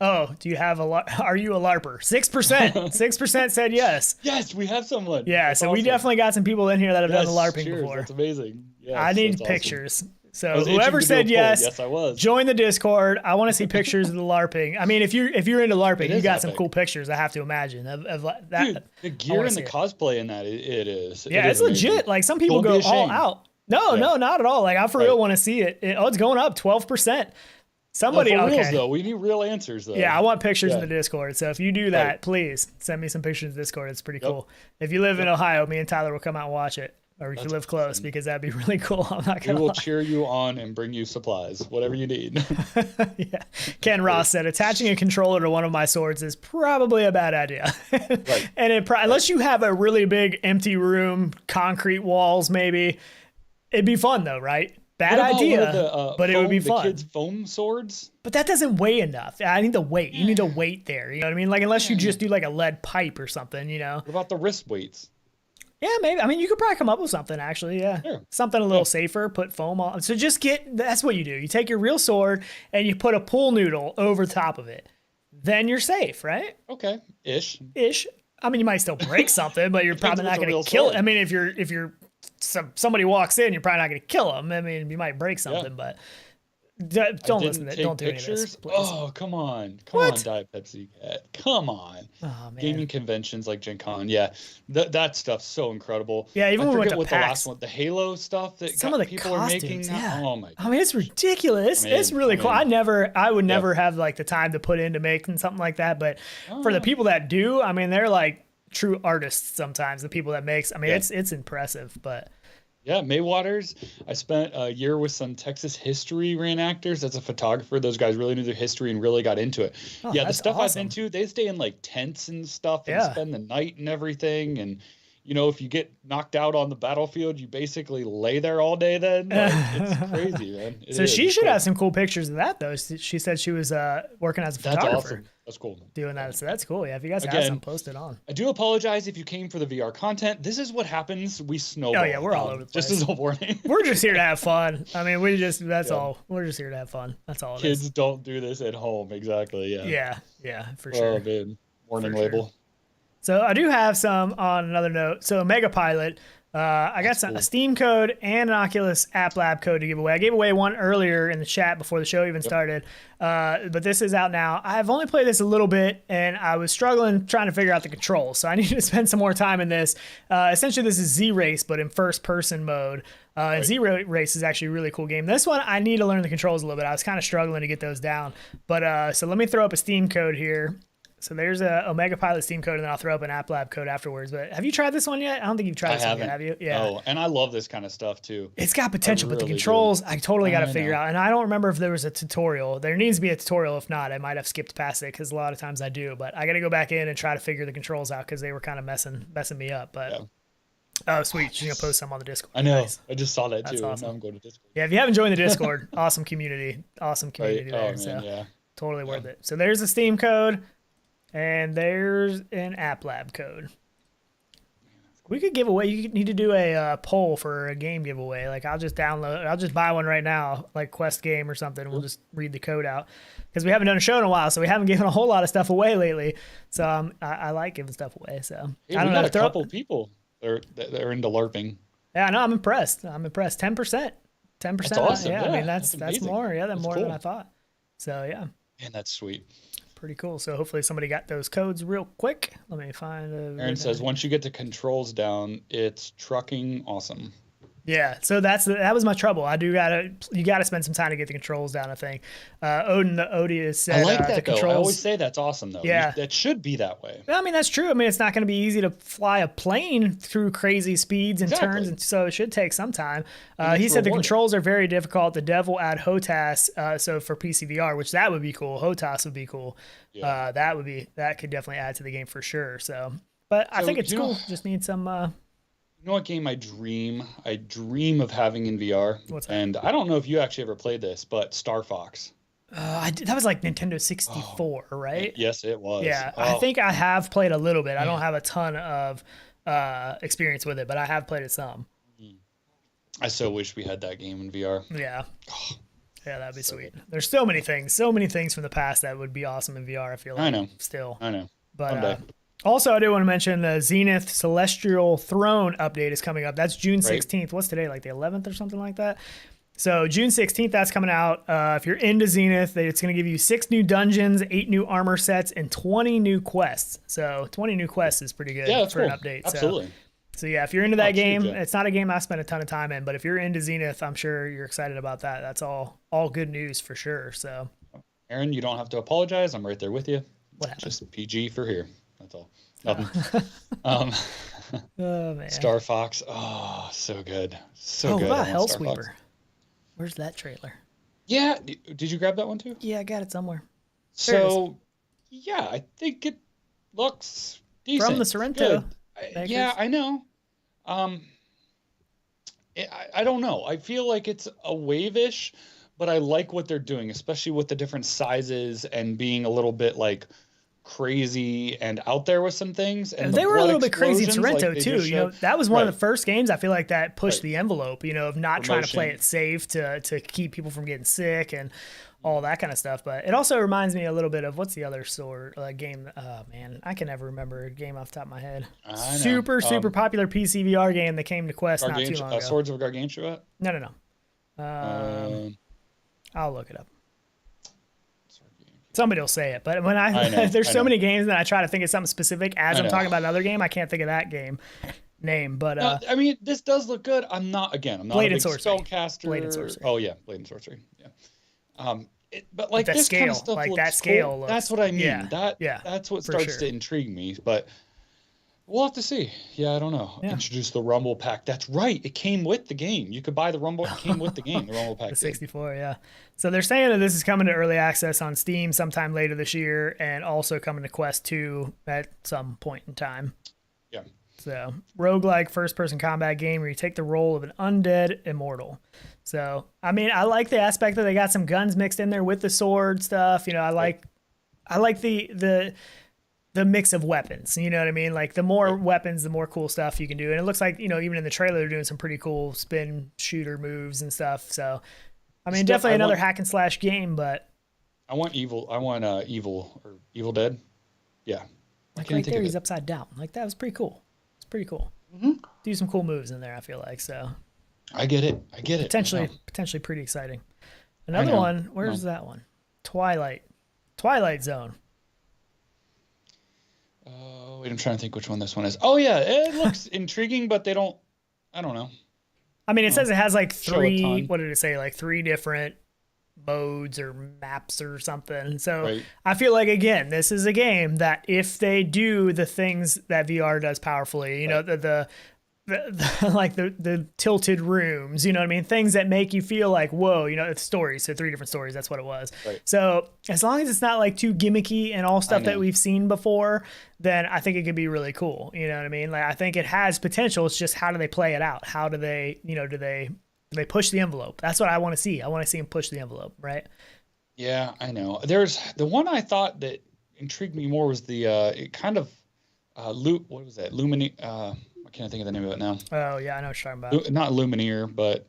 Oh, do you have are you a LARPer? 6%. 6% said yes. Yes, we have someone. Yeah, that's so awesome. we definitely got some people in here that have done the LARPing cheers. before. That's amazing. Yes, I need that's pictures. Awesome. So whoever said yes, I was. Join the Discord. I want to see pictures of the LARPing. I mean, if you're into LARPing, you got some cool pictures. I have to imagine of that. Dude, the gear and the cosplay in that, it is. Yeah, it's legit. Like some people go all out. No, not at all. Like I for real want to see it. It's going up 12%. Somebody, for reals, though. We need real answers, though. Yeah, I want pictures in the Discord. So if you do that, please send me some pictures in the Discord. It's pretty cool. If you live in Ohio, me and Tyler will come out and watch it. Or if you live close, because that'd be really cool. I'm not gonna We will cheer you on and bring you supplies, whatever you need. Yeah. Ken Ross said, attaching a controller to one of my swords is probably a bad idea. And unless you have a really big empty room, concrete walls, maybe, it'd be fun though, right? Bad idea, but it would be fun. The kids' foam swords? But that doesn't weigh enough. I need the weight. You need the weight there. You know what I mean? Like, unless you just do like a lead pipe or something, you know? What about the wrist weights? Yeah, maybe. I mean, you could probably come up with something, actually. Yeah. Sure. Something a little safer, put foam on. So just that's what you do. You take your real sword and you put a pool noodle over top of it. Then you're safe, right? Okay. Ish. I mean, you might still break something, but you're probably not going to kill it. I mean, if you're somebody walks in, you're probably not going to kill them. I mean, you might break something, but don't listen to it. Don't do any of this, please. Oh, come on. Come on, Diet Pepsi Cat. Come on. Oh, man. Gaming conventions like Gen Con. Yeah. That stuff's so incredible. Yeah, even when we went to what PAX. The last one, the Halo stuff that some of the people costumes, are making. Yeah. Oh, my God. I mean, it's ridiculous. It's really cool. I would never have like the time to put into making something like that. But for the people that do, I mean, they're like true artists sometimes, the people that makes. I mean, it's impressive, but... Yeah, May Waters. I spent a year with some Texas history reenactors. That's a photographer. Those guys really knew their history and really got into it. Oh, yeah, the stuff I've been to, they stay in like tents and stuff and spend the night and everything. And, you know, if you get knocked out on the battlefield, you basically lay there all day then. Like, it's crazy, man. So she should have some cool pictures of that, though. She said she was working as a photographer. That's awesome. That's cool. Doing that. So that's cool. Yeah, if you guys have some, post it on. I do apologize if you came for the VR content. This is what happens. We snowball. Oh, yeah, we're all over the place. Just as a warning. We're just here to have fun. I mean, that's all. We're just here to have fun. That's all it is. Kids don't do this at home. Exactly, yeah. Yeah, for sure. Oh, man. Warning label. Sure. So I do have some on another note. So Mega Pilot, I got a Steam code and an Oculus App Lab code to give away. I gave away one earlier in the chat before the show even started, but this is out now. I've only played this a little bit, and I was struggling trying to figure out the controls, so I need to spend some more time in this. Essentially, this is Z-Race, but in first-person mode. And Z-Race is actually a really cool game. This one, I need to learn the controls a little bit. I was kind of struggling to get those down. But so let me throw up a Steam code here. So there's a Omega Pilot Steam code, and then I'll throw up an App Lab code afterwards. But have you tried this one yet? I don't think you've tried this one yet, have you? Yeah. Oh, and I love this kind of stuff too. It's got potential, but the controls, I totally got to figure out. And I don't remember if there was a tutorial. There needs to be a tutorial. If not, I might have skipped past it because a lot of times I do. But I got to go back in and try to figure the controls out because they were kind of messing me up. But oh, sweet. She's going to post some on the Discord. I know. Nice. I just saw that too. Awesome. Now I'm going to Discord. Yeah, if you haven't joined the Discord, awesome community. Awesome community there. Man, so totally worth it. So there's the Steam code. And there's an App Lab code. We could give away. You need to do a poll for a game giveaway. Like I'll just buy one right now, like Quest game or something. We'll just read the code out because we haven't done a show in a while, so we haven't given a whole lot of stuff away lately. So I like giving stuff away. So hey, I don't know. We got a couple people that are into LARPing. Yeah, no, I'm impressed. 10%. 10%. That's awesome. Yeah, I mean that's more. Yeah, that's more cool. than I thought. So yeah. Man, that's sweet. Pretty cool. So hopefully somebody got those codes real quick. Let me find. Aaron says once you get the controls down, it's trucking awesome. Yeah, so that was my trouble. You gotta spend some time to get the controls down, I think. Odin the Odious said, I like that the though. controls, I always say that's awesome though. Yeah. That should be that way. I mean, that's true. I mean, it's not going to be easy to fly a plane through crazy speeds and turns, and so it should take some time. He said the controls are very difficult. The dev will add HOTAS, so for PC VR, which that would be cool. HOTAS would be cool. Yeah. That could definitely add to the game for sure. So, but I think it's cool. Just need some. You know what game I dream? I dream of having in VR. What's that? And I don't know if you actually ever played this, but Star Fox. That was like Nintendo 64, right? Yes, it was. Yeah, I think I have played a little bit. I don't have a ton of experience with it, but I have played it some. I so wish we had that game in VR. Yeah. Yeah, that'd be sweet. There's so many things from the past that would be awesome in VR, I feel like. I know. Still. I know. But also, I do want to mention the Zenith Celestial Throne update is coming up. That's June 16th. What's today, like the 11th or something like that? So June 16th, that's coming out. If you're into Zenith, it's going to give you 6 new dungeons, 8 new armor sets, and 20 new quests. So 20 new quests is pretty good for an update. Absolutely. So yeah, if you're into that game, it's not a game I spent a ton of time in, but if you're into Zenith, I'm sure you're excited about that. That's all good news for sure. So, Aaron, you don't have to apologize. I'm right there with you. What happened? Just PG for here. That's all. Nothing. Oh man. Star Fox. Oh, so good. So good. Oh, wow, Hellsweeper. Where's that trailer? Yeah. Did you grab that one too? Yeah, I got it somewhere. So, yeah, I think it looks decent. From the Sorrento. Yeah, I know. I don't know. I feel like it's a wave-ish, but I like what they're doing, especially with the different sizes and being a little bit like crazy and out there with some things. And they were a little bit crazy in Sorrento like too. You know, that was one of the first games I feel like that pushed the envelope, you know, of not trying to play it safe to keep people from getting sick and all that kind of stuff. But it also reminds me a little bit of what's the other game? Oh man, I can never remember a game off the top of my head. Super popular PC VR game that came to Quest not too long ago. Swords of Gargantua? No. I'll look it up. Somebody will say it, but when there's so many games that I try to think of something specific as I'm talking about another game, I can't think of that game name. But I mean, this does look good. I'm not Blade and a big Sorcery. spellcaster. Blade and Sorcery. Oh yeah, Blade and Sorcery. Yeah. But like that this scale, kind of stuff like looks that scale. cool. Looks, that's what I mean. Yeah, that's what starts to intrigue me. But we'll have to see. Yeah, I don't know. Yeah. Introduce the Rumble Pack. That's right. It came with the game. You could buy the Rumble. It came with the game. The Rumble Pack. The 64. Yeah. So they're saying that this is coming to early access on Steam sometime later this year, and also coming to Quest 2 at some point in time. Yeah. So roguelike first-person combat game where you take the role of an undead immortal. So I mean, I like the aspect that they got some guns mixed in there with the sword stuff. You know, I like the mix of weapons. You know what I mean? Like the more weapons, the more cool stuff you can do. And it looks like, you know, even in the trailer, they're doing some pretty cool spin shooter moves and stuff. So I mean, definitely another hack and slash game, but I want Evil Dead. Yeah. Like right there, he's upside down. Like that was pretty cool. It's pretty cool. Mm-hmm. Do some cool moves in there, I feel like. So I get it. Potentially pretty exciting. Another one. Where's that one? Twilight Zone. Oh, wait, I'm trying to think which one this one is. Oh yeah, it looks intriguing, but I don't know. I mean, it says it has like 3, what did it say? Like 3 different modes or maps or something. So I feel like, again, this is a game that if they do the things that VR does powerfully, you know, the tilted rooms, you know what I mean? Things that make you feel like, whoa, you know, it's stories. So 3 different stories. That's what it was. Right. So as long as it's not like too gimmicky and all stuff that we've seen before, then I think it could be really cool. You know what I mean? Like, I think it has potential. It's just, how do they play it out? How do they, you know, do they push the envelope? That's what I want to see. I want to see them push the envelope. Right. Yeah, I know. There's the one I thought that intrigued me more was the, it kind of, what was that? Can't think of the name of it now. Oh yeah, I know what you're talking about. Not Lumineer, but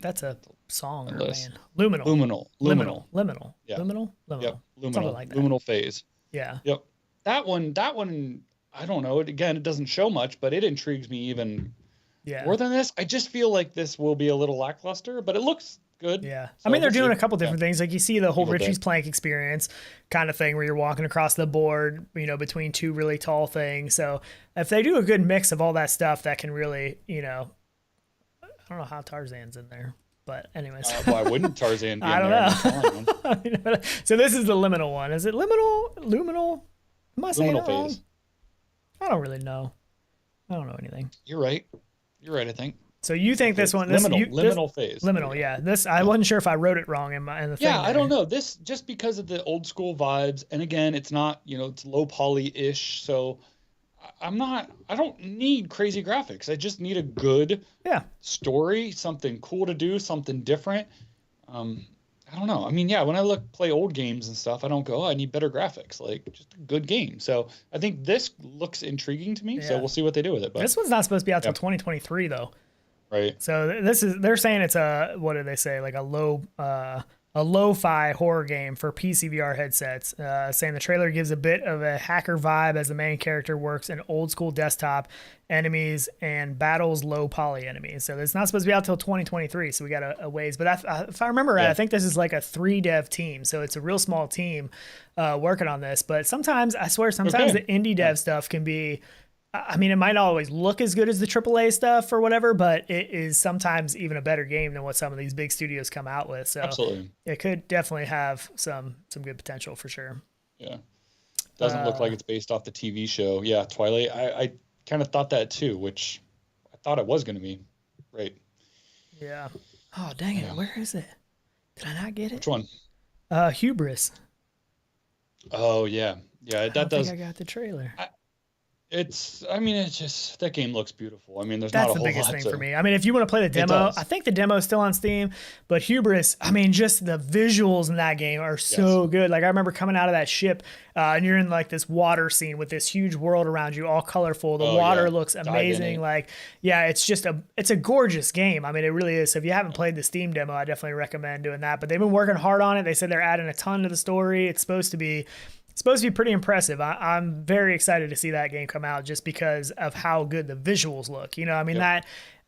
that's a song or band. Liminal. Yeah. Liminal. Yep. Something like that. Liminal Phase. Yeah. Yep. That one. I don't know. It doesn't show much, but it intrigues me even more than this. I just feel like this will be a little lackluster, but it looks good. Yeah. So I mean, they're doing a couple different things. Like you see the whole Richie's Plank experience kind of thing where you're walking across the board, you know, between 2 really tall things. So if they do a good mix of all that stuff, that can really, you know, I don't know how Tarzan's in there, but anyways. Why wouldn't Tarzan be in there? I don't know. So this is the Liminal one. Is it Luminal? Am I saying it wrong? I don't really know. I don't know anything. You're right, I think. So you think this one, Liminal Phase. Liminal, yeah. This, I wasn't sure if I wrote it wrong in the thing. Yeah, I don't know. This, just because of the old school vibes, and again, it's not, you know, it's low poly-ish, so I don't need crazy graphics. I just need a good story, something cool to do, something different. I don't know. I mean, yeah, when I play old games and stuff, I don't go, oh, I need better graphics. Like, just a good game. So I think this looks intriguing to me. So we'll see what they do with it. But this one's not supposed to be out till 2023 though. Right. So they're saying it's what do they say? Like a lo-fi horror game for PC VR headsets. Saying the trailer gives a bit of a hacker vibe as the main character works in old school desktop enemies and battles low poly enemies. So it's not supposed to be out till 2023. So we got a ways. But if I remember right, I think this is like a 3 dev team. So it's a real small team working on this. But sometimes the indie dev stuff can be. I mean, it might not always look as good as the AAA stuff or whatever, but it is sometimes even a better game than what some of these big studios come out with. So absolutely, it could definitely have some good potential for sure. Yeah, doesn't look like it's based off the TV show. Yeah, Twilight. I kind of thought that too, which I thought it was going to be. Right. Yeah. Oh dang it! Where is it? Did I not get it? Which one? Hubris. Oh yeah. I got the trailer. It's just that game looks beautiful. I mean, that's the biggest thing for me. I mean, if you want to play the demo, I think the demo is still on Steam, but Hubris, I mean, just the visuals in that game are so good. Like I remember coming out of that ship, and you're in like this water scene with this huge world around you, all colorful. The water looks amazing. Like, it's a gorgeous game. I mean, it really is. So if you haven't played the Steam demo, I definitely recommend doing that. But they've been working hard on it. They said they're adding a ton to the story. It's supposed to be pretty impressive. I'm very excited to see that game come out just because of how good the visuals look. You know, I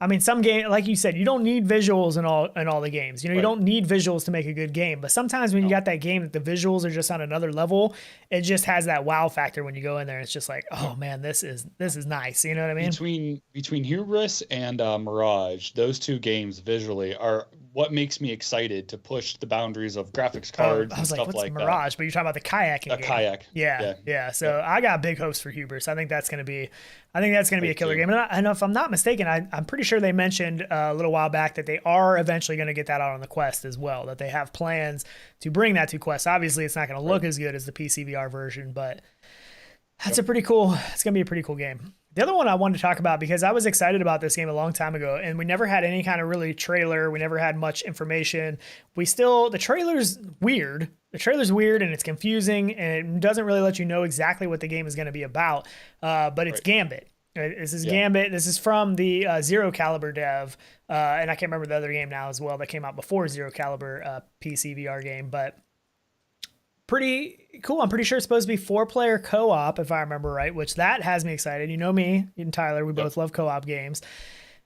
mean, some game, like you said, you don't need visuals in all the games. You know, you don't need visuals to make a good game. But sometimes when you got that game that the visuals are just on another level, it just has that wow factor when you go in there. It's just like, oh man, this is nice. You know what I mean? Between Hubris and Mirage, those two games visually are what makes me excited to push the boundaries of graphics cards and stuff like that. Mirage? But you're talking about the kayaking game. Kayak. Yeah. So I got big hopes for Hubris. I think that's going to be a killer game. And if I'm not mistaken, I'm pretty sure they mentioned a little while back that they are eventually going to get that out on the Quest as well, that they have plans to bring that to Quest. Obviously, it's not going to look as good as the PC VR version, but it's going to be a pretty cool game. The other one I wanted to talk about, because I was excited about this game a long time ago, and we never had any kind of really trailer. We never had much information. The trailer's weird. The trailer's weird, and it's confusing, and it doesn't really let you know exactly what the game is going to be about. But it's Gambit. This is Gambit. This is from the Zero Caliber dev, and I can't remember the other game now as well that came out before Zero Caliber PC VR game, but pretty cool. I'm pretty sure it's supposed to be 4-player co-op, if I remember right, which that has me excited. You know me and Tyler, we both love co-op games.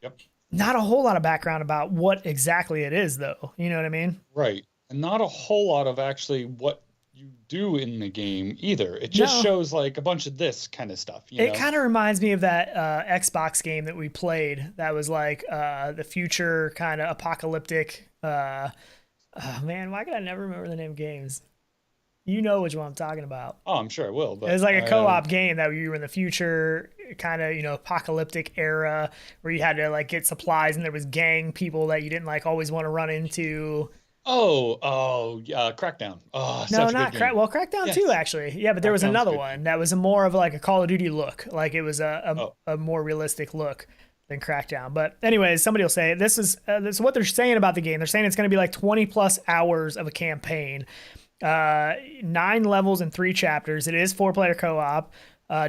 Yep. Not a whole lot of background about what exactly it is, though. You know what I mean? Right. And not a whole lot of actually what you do in the game either. It just shows like a bunch of this kind of stuff. It kind of reminds me of that Xbox game that we played that was like the future kind of apocalyptic. Oh man, why could I never remember the name of games? You know which one I'm talking about. Oh, I'm sure I will. But it was like a co-op game that you were in the future, kind of, apocalyptic era where you had to like get supplies, and there was gang people that you didn't like always want to run into. Crackdown. Oh, no, not Crackdown. Well, Crackdown too, actually. Yeah, but there was another one that was more of like a Call of Duty look. Like it was a more realistic look than Crackdown. But anyways, somebody will say this is what they're saying about the game. They're saying it's going to be like 20 plus hours of a campaign. 9 levels and 3 chapters. It is 4-player co-op.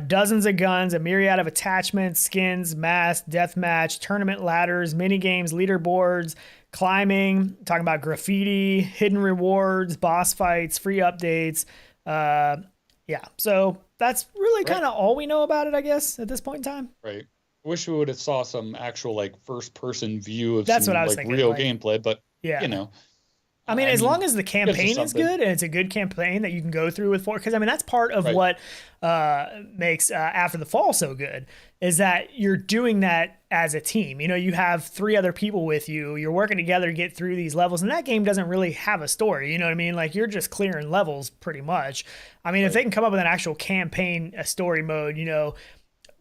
Dozens of guns, a myriad of attachments, skins, masks, deathmatch, tournament ladders, mini games, leaderboards, climbing. Talking about graffiti, hidden rewards, boss fights, free updates. So that's really kind of all we know about it, I guess, at this point in time. Right. I wish we would have saw some actual like first-person view of that's some what I was like thinking, real gameplay, but I mean, as long as the campaign is good and it's a good campaign that you can go through with because I mean, that's part of what makes After the Fall so good is that you're doing that as a team. You have 3 other people with you. You're working together to get through these levels, and that game doesn't really have a story. You know what I mean? Like you're just clearing levels pretty much. I mean, if they can come up with an actual campaign, a story mode,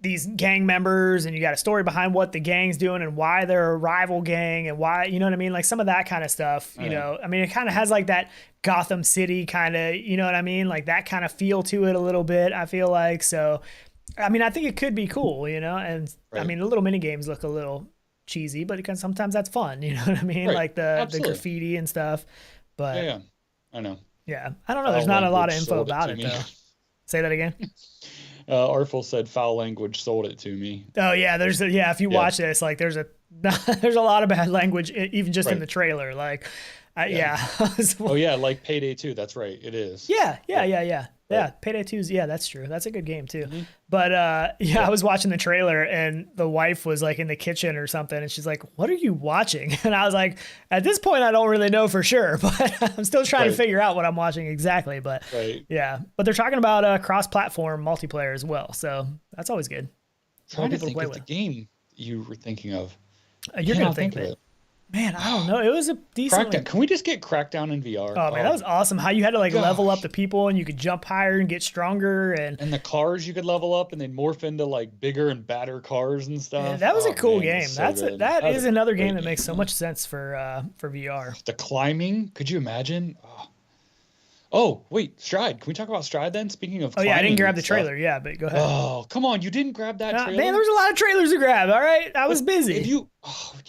these gang members, and you got a story behind what the gang's doing and why they're a rival gang and why, you know what I mean? Like some of that kind of stuff, I mean, it kind of has like that Gotham City kind of, you know what I mean? Like that kind of feel to it a little bit, I feel like. So I mean, I think it could be cool, you know, and I mean, the little mini games look a little cheesy, but because sometimes that's fun, you know what I mean? Like the graffiti and stuff. But yeah, I know. Yeah, I don't know. There's not a lot of info about it though. Say that again. Artful said foul language sold it to me. Oh yeah, if you watch this, like there's a lot of bad language even just in the trailer. Like, oh yeah, like Payday 2. That's right. It is. Yeah. Payday 2's, that's true. That's a good game too. But I was watching the trailer and the wife was like in the kitchen or something and she's like, "What are you watching?" And I was like, at this point I don't really know for sure, but I'm still trying to figure out what I'm watching exactly. But but they're talking about cross-platform multiplayer as well, so that's always good. Trying to think of the game you were thinking of. You're gonna think of it. Man, I don't know. It was a decent. Crackdown. Can we just get Crackdown in VR? Oh man, that was awesome. How you had to like level up the people and you could jump higher and get stronger and the cars you could level up and they'd morph into like bigger and badder cars and stuff. Yeah, that was a cool game. That is another game that makes so much sense for VR. The climbing, could you imagine? Oh, wait, Stride. Can we talk about Stride then? Speaking of climbing. I didn't grab the trailer. Yeah, but go ahead. Oh, come on. You didn't grab that trailer? Man, there was a lot of trailers to grab. All right. I was busy.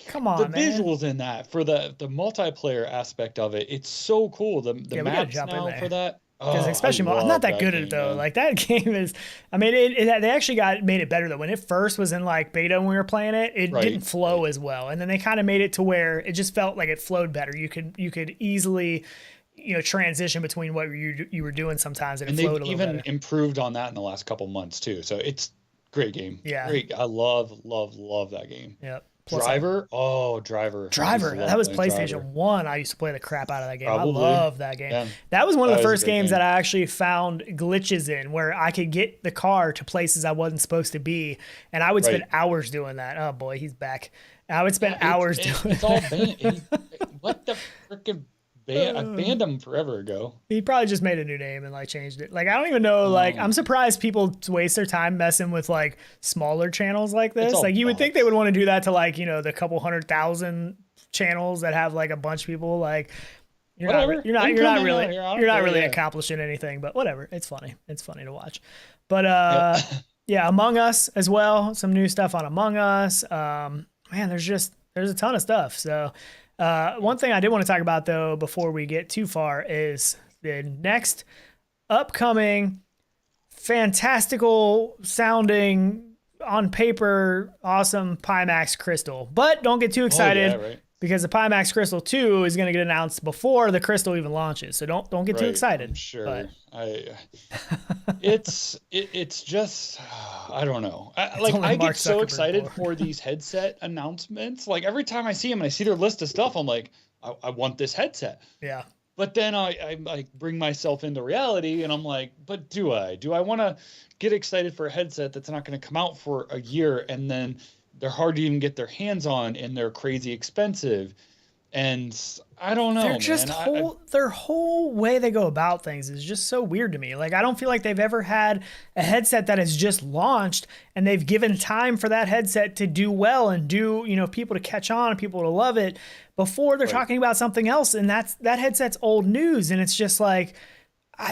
Come on, the visuals in that for the multiplayer aspect of it, it's so cool. The maps now for that. Because especially, I'm not that good at it though. Man. Like that game is, I mean, they actually made it better though. When it first was in like beta when we were playing it, it didn't flow as well, and then they kind of made it to where it just felt like it flowed better. You could easily, transition between what you were doing sometimes, and it flowed a little better. They've even improved on that in the last couple months too. So it's great game. Yeah, great. I love that game. Yep. Driver. Driver. That was PlayStation 1. I used to play the crap out of that game. Probably. I love that game. Yeah. That was one of the first games that I actually found glitches in, where I could get the car to places I wasn't supposed to be, and I would spend hours doing that. Oh boy, he's back. I would spend hours doing it. It's all banned. What the freaking ban? I banned him forever ago. He probably just made a new name and like changed it. Like I don't even know. Like I'm surprised people waste their time messing with like smaller channels like this. Like you would think they would want to do that to like the couple 100,000 channels that have like a bunch of people. Like you're not really accomplishing anything. But whatever. It's funny. It's funny to watch. But Among Us as well. Some new stuff on Among Us. Man, there's a ton of stuff. So. One thing I did want to talk about though before we get too far is the next upcoming fantastical sounding on paper awesome Pimax Crystal. But don't get too excited because the Pimax Crystal 2 is going to get announced before the Crystal even launches. So don't get too excited. I'm sure. It's just I don't know. I get so excited for these headset announcements. Like every time I see them and I see their list of stuff, I'm like, I want this headset. Yeah. But then I like bring myself into reality and I'm like, but do I want to get excited for a headset that's not going to come out for a year and then they're hard to even get their hands on and they're crazy expensive. And I don't know. They're just their whole way they go about things is just so weird to me. Like I don't feel like they've ever had a headset that has just launched and they've given time for that headset to do well and do, people to catch on and people to love it before they're talking about something else. And that headset's old news. And it's just like,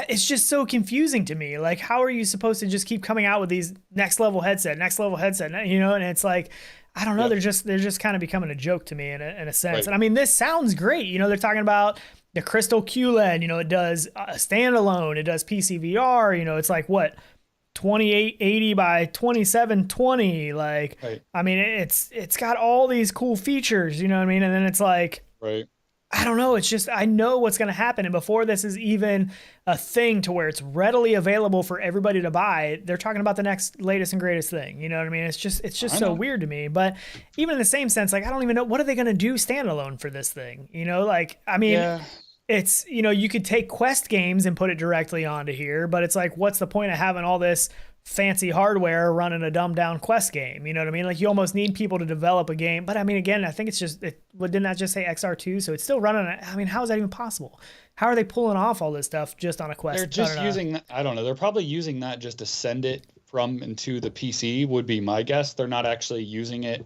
it's just so confusing to me. Like, how are you supposed to just keep coming out with these next level headset, and it's like, I don't know. They're just kind of becoming a joke to me in a sense. And I mean, this sounds great. They're talking about the Crystal QLED, it does a standalone, it does PCVR, it's like what, 2880 by 2720. Like, I mean, it's got all these cool features, you know what I mean? And then it's like, I don't know. It's just, I know what's going to happen. And before this is even a thing to where it's readily available for everybody to buy, they're talking about the next latest and greatest thing. You know what I mean? It's just so weird to me. But even in the same sense, like, I don't even know, what are they going to do standalone for this thing? It's, you could take Quest games and put it directly onto here, but it's like, what's the point of having all this fancy hardware running a dumbed down Quest game? You know what I mean? Like, you almost need people to develop a game. But I mean, again, I think it's just, didn't that just say XR2? So it's still running. I mean, how is that even possible? How are they pulling off all this stuff just on a Quest? They're just using, I don't know. They're probably using that just to send it from into the PC would be my guess. They're not actually using it.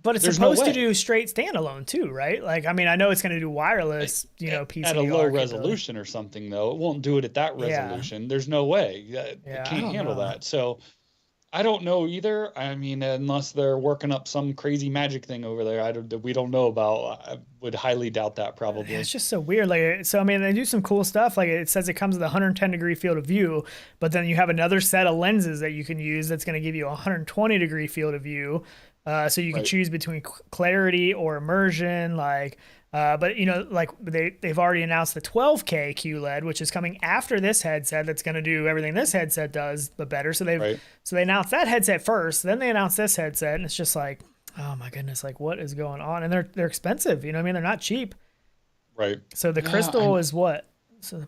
But it's supposed to do straight standalone too, right? Like, I mean, I know it's going to do wireless, PC at a low resolution or something, though. It won't do it at that resolution. There's no way. It can't handle that. So I don't know either. I mean, unless they're working up some crazy magic thing over there, we don't know about. I would highly doubt that probably. Yeah, it's just so weird. Like, so I mean, they do some cool stuff. Like it says it comes with a 110-degree field of view, but then you have another set of lenses that you can use that's going to give you a 120-degree field of view. So you can choose between clarity or immersion. Like, but you know, like they've already announced the 12K QLED, which is coming after this headset. That's going to do everything this headset does, but better. So they announced that headset first, then they announced this headset, and it's just like, oh my goodness, like what is going on? And they're expensive. You know what I mean? They're not cheap. Right. So the crystal is what? So the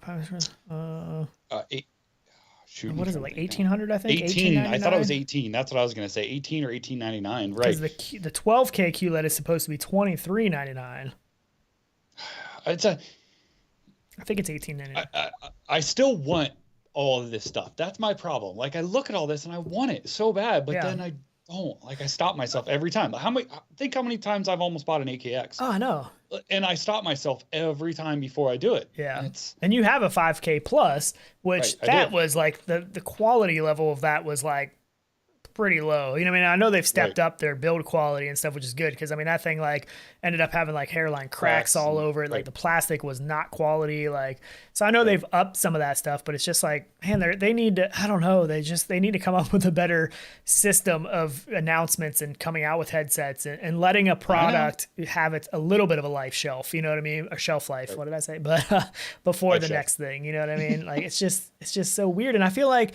what is it, like 1,800? I think 18. I thought it was 18. That's what I was gonna say. 18 or 18.99. Right. Because the 12K QLED is supposed to be $23.99. I think it's $18.99. I still want all of this stuff. That's my problem. Like I look at all this and I want it so bad, but then I don't. Like I stop myself every time. Think how many times I've almost bought an AKX. Oh, I know. And I stop myself every time before I do it. Yeah. And you have a 5K plus, which that was like the quality level of that was like pretty low. You know what I mean? I know they've stepped up their build quality and stuff, which is good, because I mean that thing like ended up having like hairline cracks all over it. Like the plastic was not quality. Like, so I know they've upped some of that stuff, but it's just like, man, they need to, I don't know, they need to come up with a better system of announcements and coming out with headsets and letting a product have a little bit of a life shelf, you know what I mean? Or shelf life, what did I say? But before the next thing, you know what I mean? Like it's just so weird. And I feel like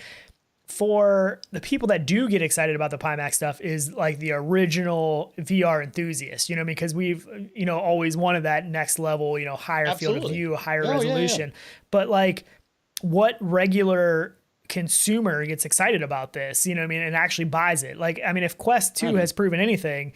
for the people that do get excited about the Pimax stuff is like the original VR enthusiasts, you know, because we've, you know, always wanted that next level, you know, higher field of view, higher resolution. But like what regular consumer gets excited about this, you know what I mean, and actually buys it? Like, I mean, if Quest 2 has proven anything,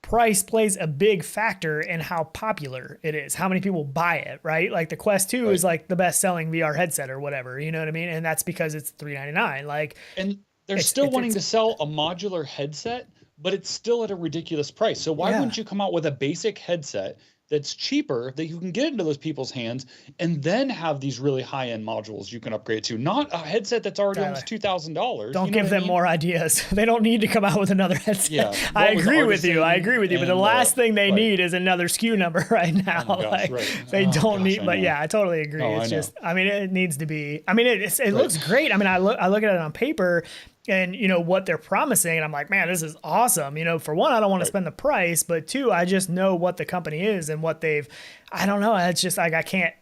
price plays a big factor in how popular it is, how many people buy it, right? Like the Quest 2 is like the best selling VR headset or whatever, you know what I mean? And that's because it's $399. Like, and they're still wanting to sell a modular headset, but it's still at a ridiculous price. So why wouldn't you come out with a basic headset that's cheaper, that you can get into those people's hands, and then have these really high-end modules you can upgrade to, not a headset that's already almost $2,000. Don't give them more ideas. They don't need to come out with another headset. Yeah, I agree with you. But the last thing they need is another SKU number right now. Oh gosh, like they don't need. But yeah, I totally agree. It's just, I mean, it needs to be. I mean, it looks great. I mean, I look at it on paper, and you know what they're promising, and I'm like, man, this is awesome. You know, for one, I don't want to spend the price, but two, I just know what the company is and what they've. I don't know. It's just like I can't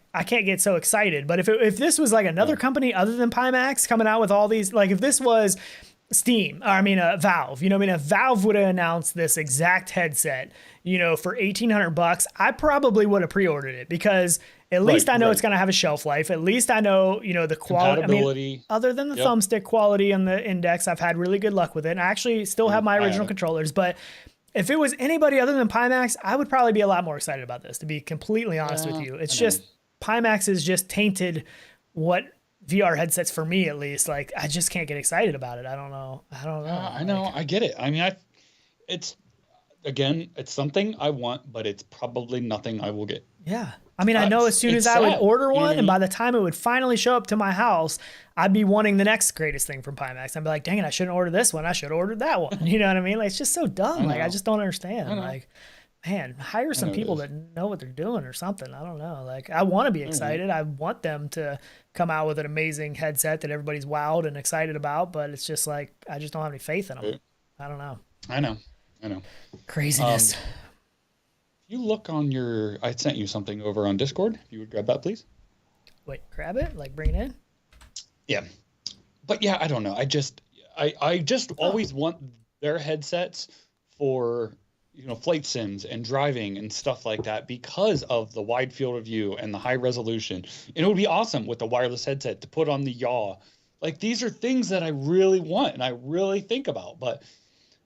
get so excited. But if this was like another company other than Pimax coming out with all these, like if this was Steam, or I mean Valve, you know what I mean? If Valve would have announced this exact headset, you know, for $1,800, I probably would have pre-ordered it, because at least I know it's going to have a shelf life. At least I know, you know, the quality. I mean, other than the thumbstick quality and the index, I've had really good luck with it. And I actually still have my original controllers. But if it was anybody other than Pimax, I would probably be a lot more excited about this, to be completely honest with you. It's just, Pimax has just tainted what VR headsets, for me at least. Like, I just can't get excited about it. I don't know. I know. I get it. I mean, it's something I want, but it's probably nothing I will get. Yeah. I mean, I know as soon as I would order one, and by the time it would finally show up to my house, I'd be wanting the next greatest thing from Pimax. I'd be like, dang it, I shouldn't order this one. I should have ordered that one. You know what I mean? Like, it's just so dumb. Like, I just don't understand. Like, man, hire some people that know what they're doing or something. I don't know. Like, I want to be excited. I want them to come out with an amazing headset that everybody's wowed and excited about, but it's just like, I just don't have any faith in them. I don't know. I know. Craziness. You look on your, I sent you something over on Discord. If you would grab that, please. Wait, grab it? Like bring it in? Yeah. But yeah, I don't know. I just always want their headsets for, you know, flight sims and driving and stuff like that, because of the wide field of view and the high resolution. And it would be awesome with the wireless headset to put on the yaw. Like, these are things that I really want and I really think about, but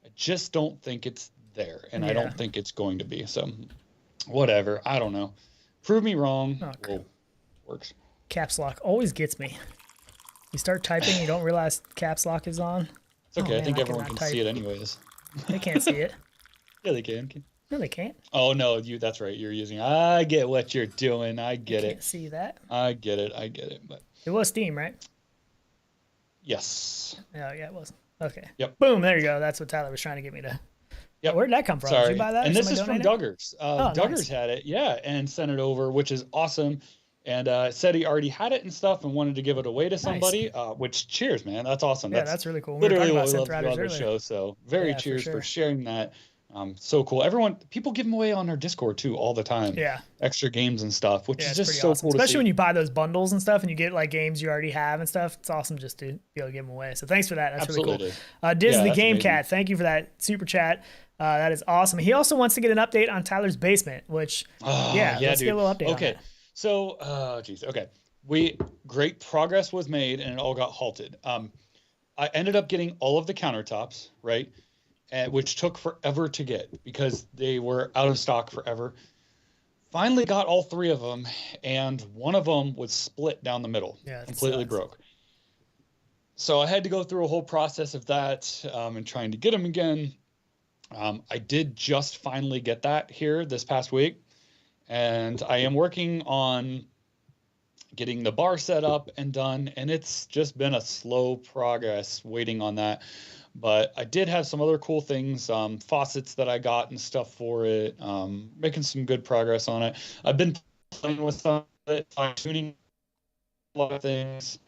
I just don't think it's there, and I don't think it's going to be. So whatever, I don't know, prove me wrong. Works. Caps lock always gets me. You start typing, you don't realize caps lock is on. It's okay. I think everyone can see it anyways. They can't see it. Yeah, they can. No, they can't. Oh no, that's right, you're using, I get what you're doing. I get it. Can't see that. I get it, but it was Steam, right? Yes. Oh yeah, it was. Okay. Yep. Boom. There you go. That's what Tyler was trying to get me to. Yep. Where did that come from? Sorry. Did you buy that? And this is Somebody from donate it? Duggars. Nice. Duggars had it, yeah, and sent it over, which is awesome. And said he already had it and stuff and wanted to give it away to somebody, which cheers, man. That's awesome. Yeah, that's really cool. Literally we were what we talking love about to do on Synth the Riders show. So very Yeah, cheers for for sure. sharing that. So cool. People give them away on our Discord too all the time. Yeah. Extra games and stuff, which Yeah, is it's just pretty so awesome. cool to Especially see. when you buy those bundles and stuff and you get like games you already have and stuff. It's awesome just to be able to give them away. So thanks for that. That's Absolutely. really cool. Diz Yeah, the that's Game amazing. Cat, thank you for that super chat. That is awesome. He also wants to get an update on Tyler's basement, which let's dude. get a little update on Okay. that. So, okay. Great progress was made and it all got halted. I ended up getting all of the countertops, right? Which took forever to get because they were out of stock forever. Finally got all 3 of them, and one of them was split down the middle, completely broke. So I had to go through a whole process of that and trying to get them again. I did just finally get that here this past week, and I am working on getting the bar set up and done, and it's just been a slow progress waiting on that. But I did have some other cool things, faucets that I got and stuff for it, making some good progress on it. I've been playing with some of it, fine-tuning a lot of things.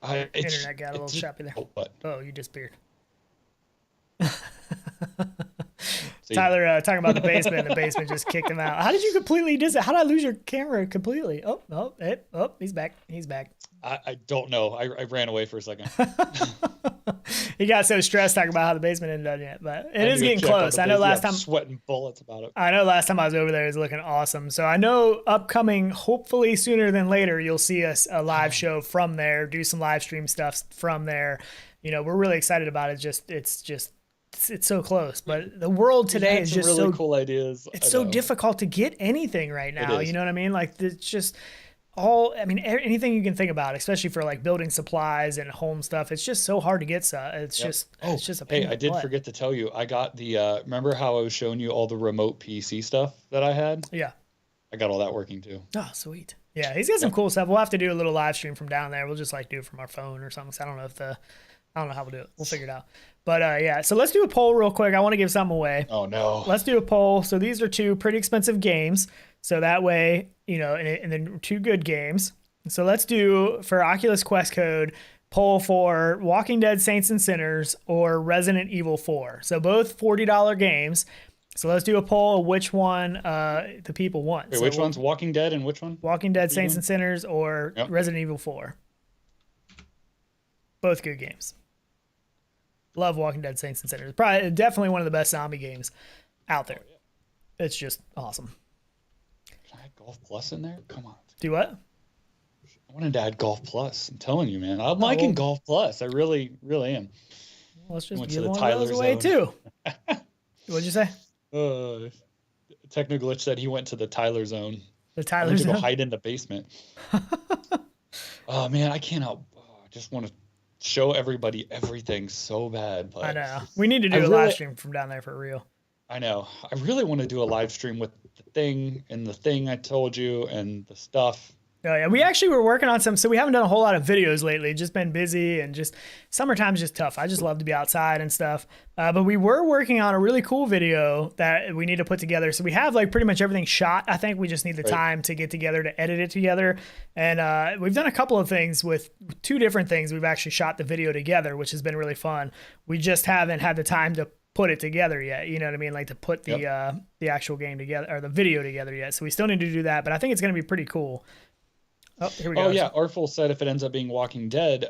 Internet got a little choppy there. Oh, you disappeared. Tyler talking about the basement. The basement just kicked him out. How did you completely How did I lose your camera completely? Oh, he's back. He's back. I don't know. I ran away for a second. He got so stressed talking about how the basement isn't done yet, but it is getting close. I know last time sweating bullets about it. I know last time I was over there, it was looking awesome. So I know upcoming, hopefully sooner than later, you'll see us a live show from there, do some live stream stuff from there. You know, we're really excited about it. It's so close, but the world today is just really so cool ideas. It's so difficult to get anything right now. You know what I mean? Like it's just anything you can think about, especially for like building supplies and home stuff. It's just so hard to get stuff. It's just a pain. Hey, I did forget to tell you, I got the, remember how I was showing you all the remote PC stuff that I had? Yeah. I got all that working too. Oh, sweet. Yeah. He's got some cool stuff. We'll have to do a little live stream from down there. We'll just like do it from our phone or something. So I don't know how we'll do it. We'll figure it out. But yeah, so let's do a poll real quick. I want to give something away. Oh no. Let's do a poll. So these are 2 pretty expensive games. So that way, you know, and then 2 good games. So let's do, for Oculus Quest code, poll for Walking Dead Saints and Sinners or Resident Evil 4. So both $40 games. So let's do a poll of which one the people want. Wait, which one's Walking Dead and which one? Walking Dead Saints and Sinners or Resident Evil 4. Both good games. Love Walking Dead Saints and Sinners. Definitely one of the best zombie games out there. It's just awesome. Can I add Golf Plus in there? Come on. Do what? I wanted to add Golf Plus. I'm telling you, man. I'm liking Golf Plus. I really, really am. Well, let's just Went give to the one of those Tyler away Zone. too. What'd you say? Technoglitch said he went to the Tyler Zone. The I Tyler went to go Zone. hide in the basement. Oh man, I cannot. I just want to show everybody everything so bad. But I know. We need to do a live stream from down there for real. I know. I really want to do a live stream with the thing and the thing I told you and the stuff. Oh yeah, we actually were working on some. So we haven't done a whole lot of videos lately. Just been busy and just summertime's just tough. I just love to be outside and stuff. But we were working on a really cool video that we need to put together. So we have like pretty much everything shot. I think we just need the time to get together to edit it together. And we've done a couple of things with 2 different things. We've actually shot the video together, which has been really fun. We just haven't had the time to put it together yet. You know what I mean? Like to put the actual game together or the video together yet. So we still need to do that. But I think it's going to be pretty cool. Oh, here we go. Oh yeah, Artful said if it ends up being Walking Dead,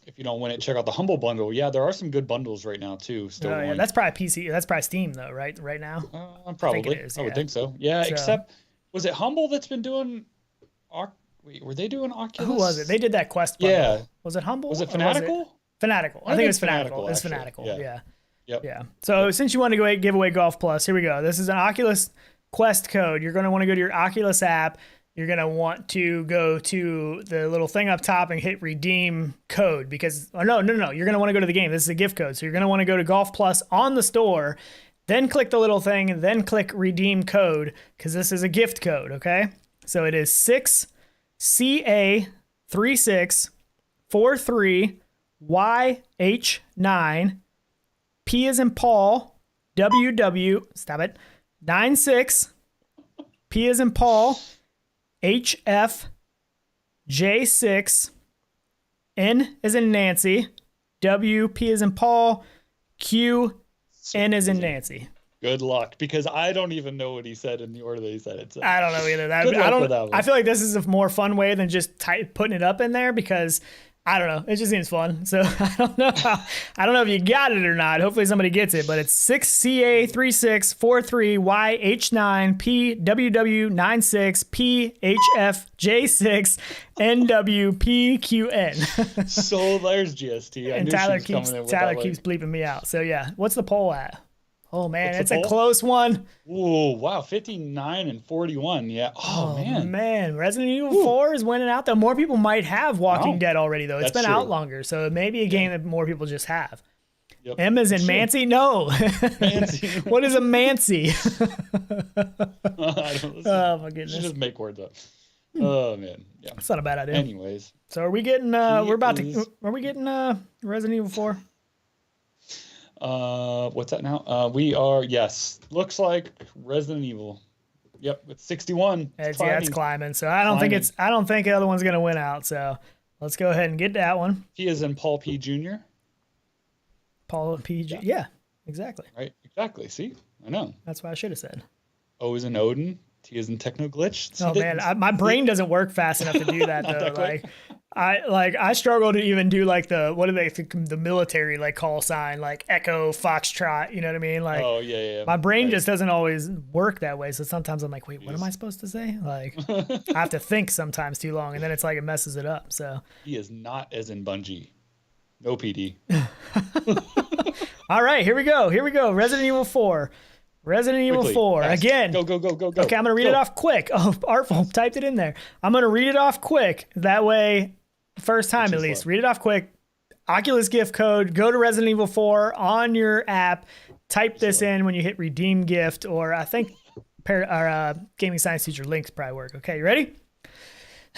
if you don't win it, check out the Humble Bundle. Yeah, there are some good bundles right now too. Still yeah, that's probably PC. That's probably Steam though, right? Right now. Probably. I would think so. Yeah, so, except was it Humble that's been doing? Wait, were they doing Oculus? Who was it? They did that Quest bundle. Yeah. Was it Humble? Was it Fanatical? Fanatical. I think it was Fanatical. It's Fanatical. Yeah. Yep. Yeah. So since you want to go give away Golf Plus, here we go. This is an Oculus Quest code. You're going to want to go to your Oculus app. You're going to want to go to the little thing up top and hit redeem code because, no. You're going to want to go to the game. This is a gift code. So you're going to want to go to Golf Plus on the store, then click the little thing and then click redeem code because this is a gift code. Okay. So it is 6CA3643 YH9, P as in Paul, WW, stop it, 96, P as in Paul, HF, J6, N as in Nancy, W, P as in Paul, Q, N as in Nancy. Good luck, because I don't even know what he said in the order that he said it. So. I don't know either. Good luck with that one. I feel like this is a more fun way than just putting it up in there, because I don't know. It just seems fun. So I don't know if you got it or not. Hopefully somebody gets it, but it's 6CA3643YH9PWW96PHFJ6NWPQN. So there's GST. And Tyler keeps bleeping me out. So yeah, what's the poll at? Oh man, it's a close one. Oh wow, 59 and 41. Yeah. Oh man. Resident Evil 4 is winning out though. More people might have Walking Dead already though. It's been out longer, so it may be a game that more people just have. Yep. M is in Mancy? No. Mancy. What is a Mancy? I don't Oh my goodness. You just make words up. Oh man. Yeah. That's not a bad idea. Anyways. So are we getting are we getting Resident Evil 4? What's that now? We are, yes. Looks like Resident Evil. Yep, it's 61. It's climbing. So I don't think the other one's gonna win out. So let's go ahead and get that one. He is in Paul P. Jr. Paul P. Yeah, exactly. Right, exactly. See? I know. That's what I should have said. O is in Odin. T is in Techno Glitch. Oh man, my brain doesn't work fast enough to do that though. I struggle to even do like the military like call sign, like Echo Foxtrot, you know what I mean? Like, oh yeah. My brain just doesn't always work that way. So sometimes I'm like, wait, what am I supposed to say? Like, I have to think sometimes too long, and then it's like it messes it up. So he is not as in Bungie. No PD. All right, here we go. Resident Evil 4. Resident Evil 4. Fast. Again. Go. Okay, I'm going to read it off quick. Oh, Artful typed it in there. I'm going to read it off quick. That way, first time at least, read it off quick. Oculus gift code. Go to Resident Evil 4 on your app. Type this in when you hit redeem gift, or I think our gaming science teacher Lynx probably work. Okay, you ready?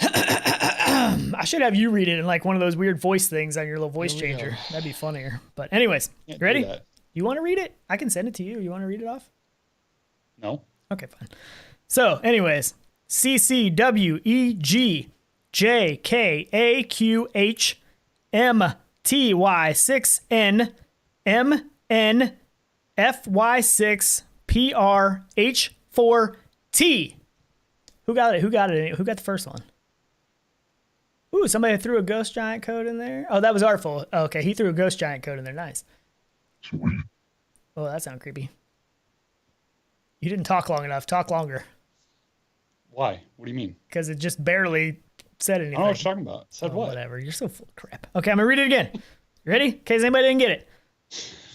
I should have you read it in like one of those weird voice things on your little voice changer. That'd be funnier. But anyways, ready? You want to read it? I can send it to you. You want to read it off? No. Okay, fine. So, anyways, CCWEGJKAQHMTY6NMNFY6PRH4T. Who got it? Who got the first one? Ooh, somebody threw a ghost giant code in there. Oh, that was Artful. Oh, okay, he threw a ghost giant code in there. Nice. Sweet. Oh, that sounded creepy. You didn't talk long enough. Talk longer. Why? What do you mean? Because it just barely said anything. I don't know what you're talking about. Said what? Whatever. You're so full of crap. Okay, I'm going to read it again. You ready? In case anybody didn't get it.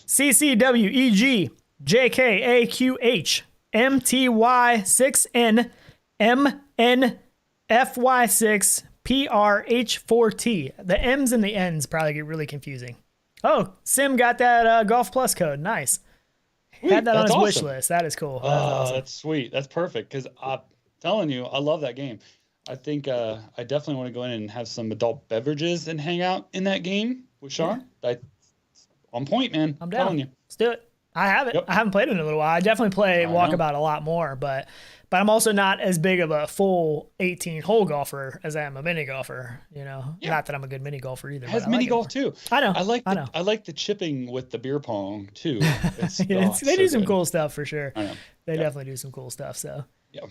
CCWEGJKAQHMTY6NMNFY6PRH4T. The M's and the N's probably get really confusing. Oh, Sim got that Golf Plus code. Nice. Had that on his wish list. That is cool. Awesome. That's sweet. That's perfect. Because I'm telling you, I love that game. I think I definitely want to go in and have some adult beverages and hang out in that game with Sean. Yeah. On point, man. I'm down. Telling you. Let's do it. I have it. Yep. I haven't played it in a little while. I definitely play Walkabout a lot more, but I'm also not as big of a full 18-hole golfer as I am a mini golfer. You know, not that I'm a good mini golfer either. It has mini golf too. I know. I like the chipping with the beer pong too. They do some cool stuff for sure. I know. They definitely do some cool stuff. So. Yep.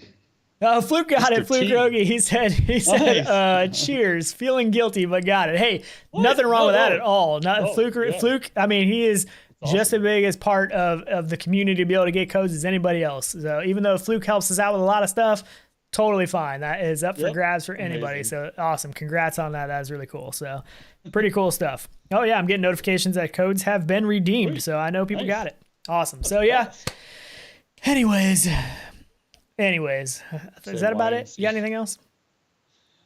Fluke got it. Fluke Rogie. He said, cheers. Feeling guilty, but got it. Hey, nothing wrong with that at all. Fluke. I mean, he is just as big as part of the community to be able to get codes as anybody else. So even though Fluke helps us out with a lot of stuff, totally fine. That is up for grabs for anybody. Amazing. So awesome. Congrats on that. That was really cool. So pretty cool stuff. Oh yeah, I'm getting notifications that codes have been redeemed. So I know people got it. Awesome. So yeah. Anyways, is that about it? You got anything else?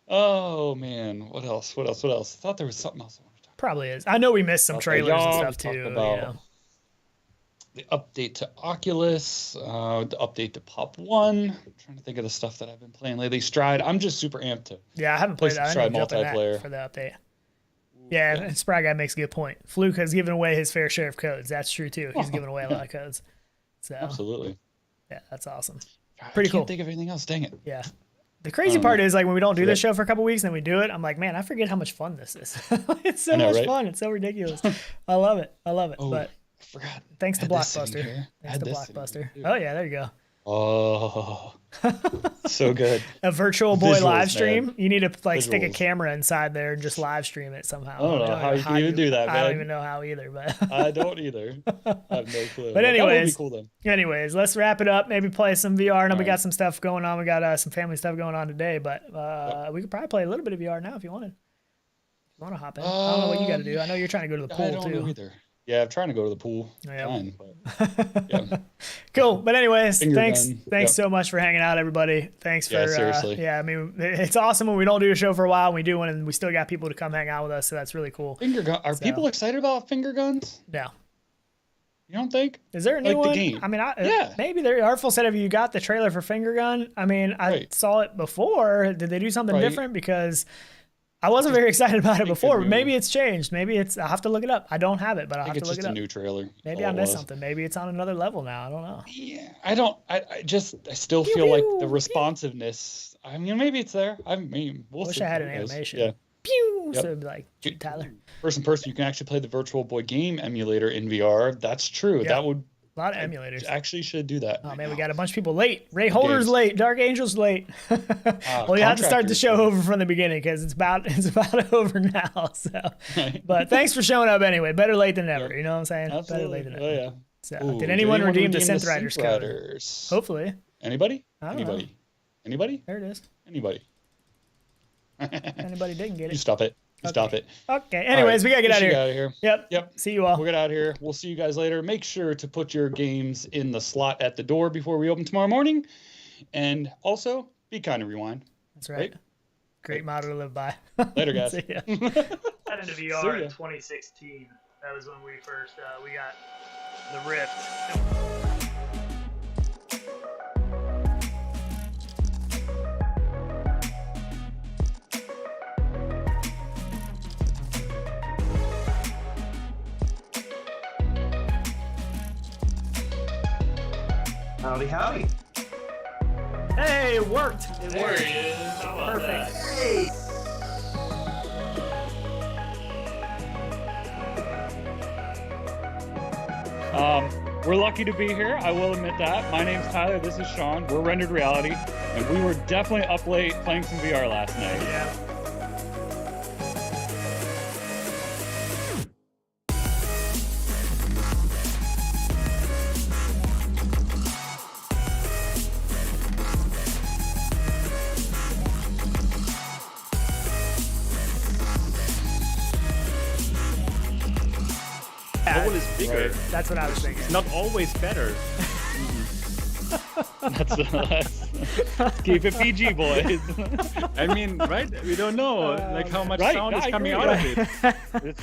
Oh man, what else? I thought there was something else I wanted to talk about. Probably is. I know we missed some trailers and stuff too. You know. The update to Oculus, the update to Pop 1. I'm trying to think of the stuff that I've been playing lately. Stride. I'm just super amped to. Yeah, I haven't played that. Stride multiplayer for the update. Yeah, and Spry Guy makes a good point. Fluke has given away his fair share of codes. That's true too. He's given away a lot of codes. So Absolutely. yeah, that's awesome. God, Pretty I cool. can't think of anything else. Dang it. Yeah. The crazy part is like when we don't do this show for a couple weeks and then we do it, I'm like, man, I forget how much fun this is. It's so much fun. It's so ridiculous. I love it. I love it. Oh, but I forgot. thanks to I had this sitting Blockbuster. here. I Thanks had to this sitting Blockbuster. here, too. Oh yeah, there you go. Oh, so good. A virtual boy Visuals, live stream. man. You need to like stick a Visuals. camera inside there and just live stream it somehow. I don't know how you can even do that, I don't man. even know how either, but I don't either. I have no clue. But that would be anyways, cool then. anyways, let's wrap it up. Maybe play some VR. I know we All got right. some stuff going on. We got some family stuff going on today, but we could probably play a little bit of VR now if you wanted. If you want to hop in. I don't know what you got to do. I know you're trying to go to the I pool don't know too. either. Yeah, I'm trying to go to the pool. Yeah. Fine, but, yeah. Cool. But anyways, Finger thanks gun. thanks Yep. so much for hanging out, everybody. Thanks Yeah, for seriously. I mean, it's awesome when we don't do a show for a while and we do one and we still got people to come hang out with us, so that's really cool. Finger gun. Are people excited about finger guns? Yeah. You don't think? Is there a new Like the one? game. I mean, Yeah. maybe there. Artful said, "Have you got the trailer for Finger Gun?" I mean, I Right. saw it before. Did they do something Right. different? Because I wasn't very excited about it think before. the But new- maybe it's changed. Maybe it's. I'll have to look it up. I don't have it, but I'll I have think to it's look just it a up. new trailer. Maybe All I it missed was. something. Maybe it's on another level now. I don't know. Yeah, I don't. I still Pew, feel like pew, the pew. responsiveness. I mean, maybe it's there. I mean, we'll Wish see. I had an Who knows? animation. Yeah. Pew! Yep. So it'd be like, shoot, Tyler. Person, you can actually play the Virtual Boy game emulator in VR. That's true. Yeah. That would A lot of emulators. actually should do that. Oh man, we got a bunch of people late. Ray Holder's Games. late. Dark Angel's late. Well, you have to start the contractors. show over from the beginning because it's about over now. So, Right. but thanks for showing up anyway. Better late than never. Yep. You know what I'm saying? Absolutely. Better late than Oh never. yeah. So, Ooh, did anyone redeem the redeem Synth Riders code? Riders? Hopefully. Anybody? I don't know. Anybody? Anybody? There it is. Anybody? Anybody didn't get You it. stop it. You stop it. Okay. Anyways, we gotta get out of here. Yep. Yep. See you all. We'll get out of here. We'll see you guys later. Make sure to put your games in the slot at the door before we open tomorrow morning. And also, be kind and rewind. That's right. Right? Great motto to live by. Later, guys. See ya. Got into See VR ya. in 2016. That was when we first we got the Rift. Howdy, howdy. Hey, it worked. It worked. Perfect. We're lucky to be here. I will admit that. My name's Tyler. This is Sean. We're Rendered Reality, and we were definitely up late playing some VR last night. Yeah. Hole is bigger. That's what I was thinking. Not always better. Let's keep it PG, boys. I mean, right? We don't know like how much Right, sound no, is I coming agree. out of it. It's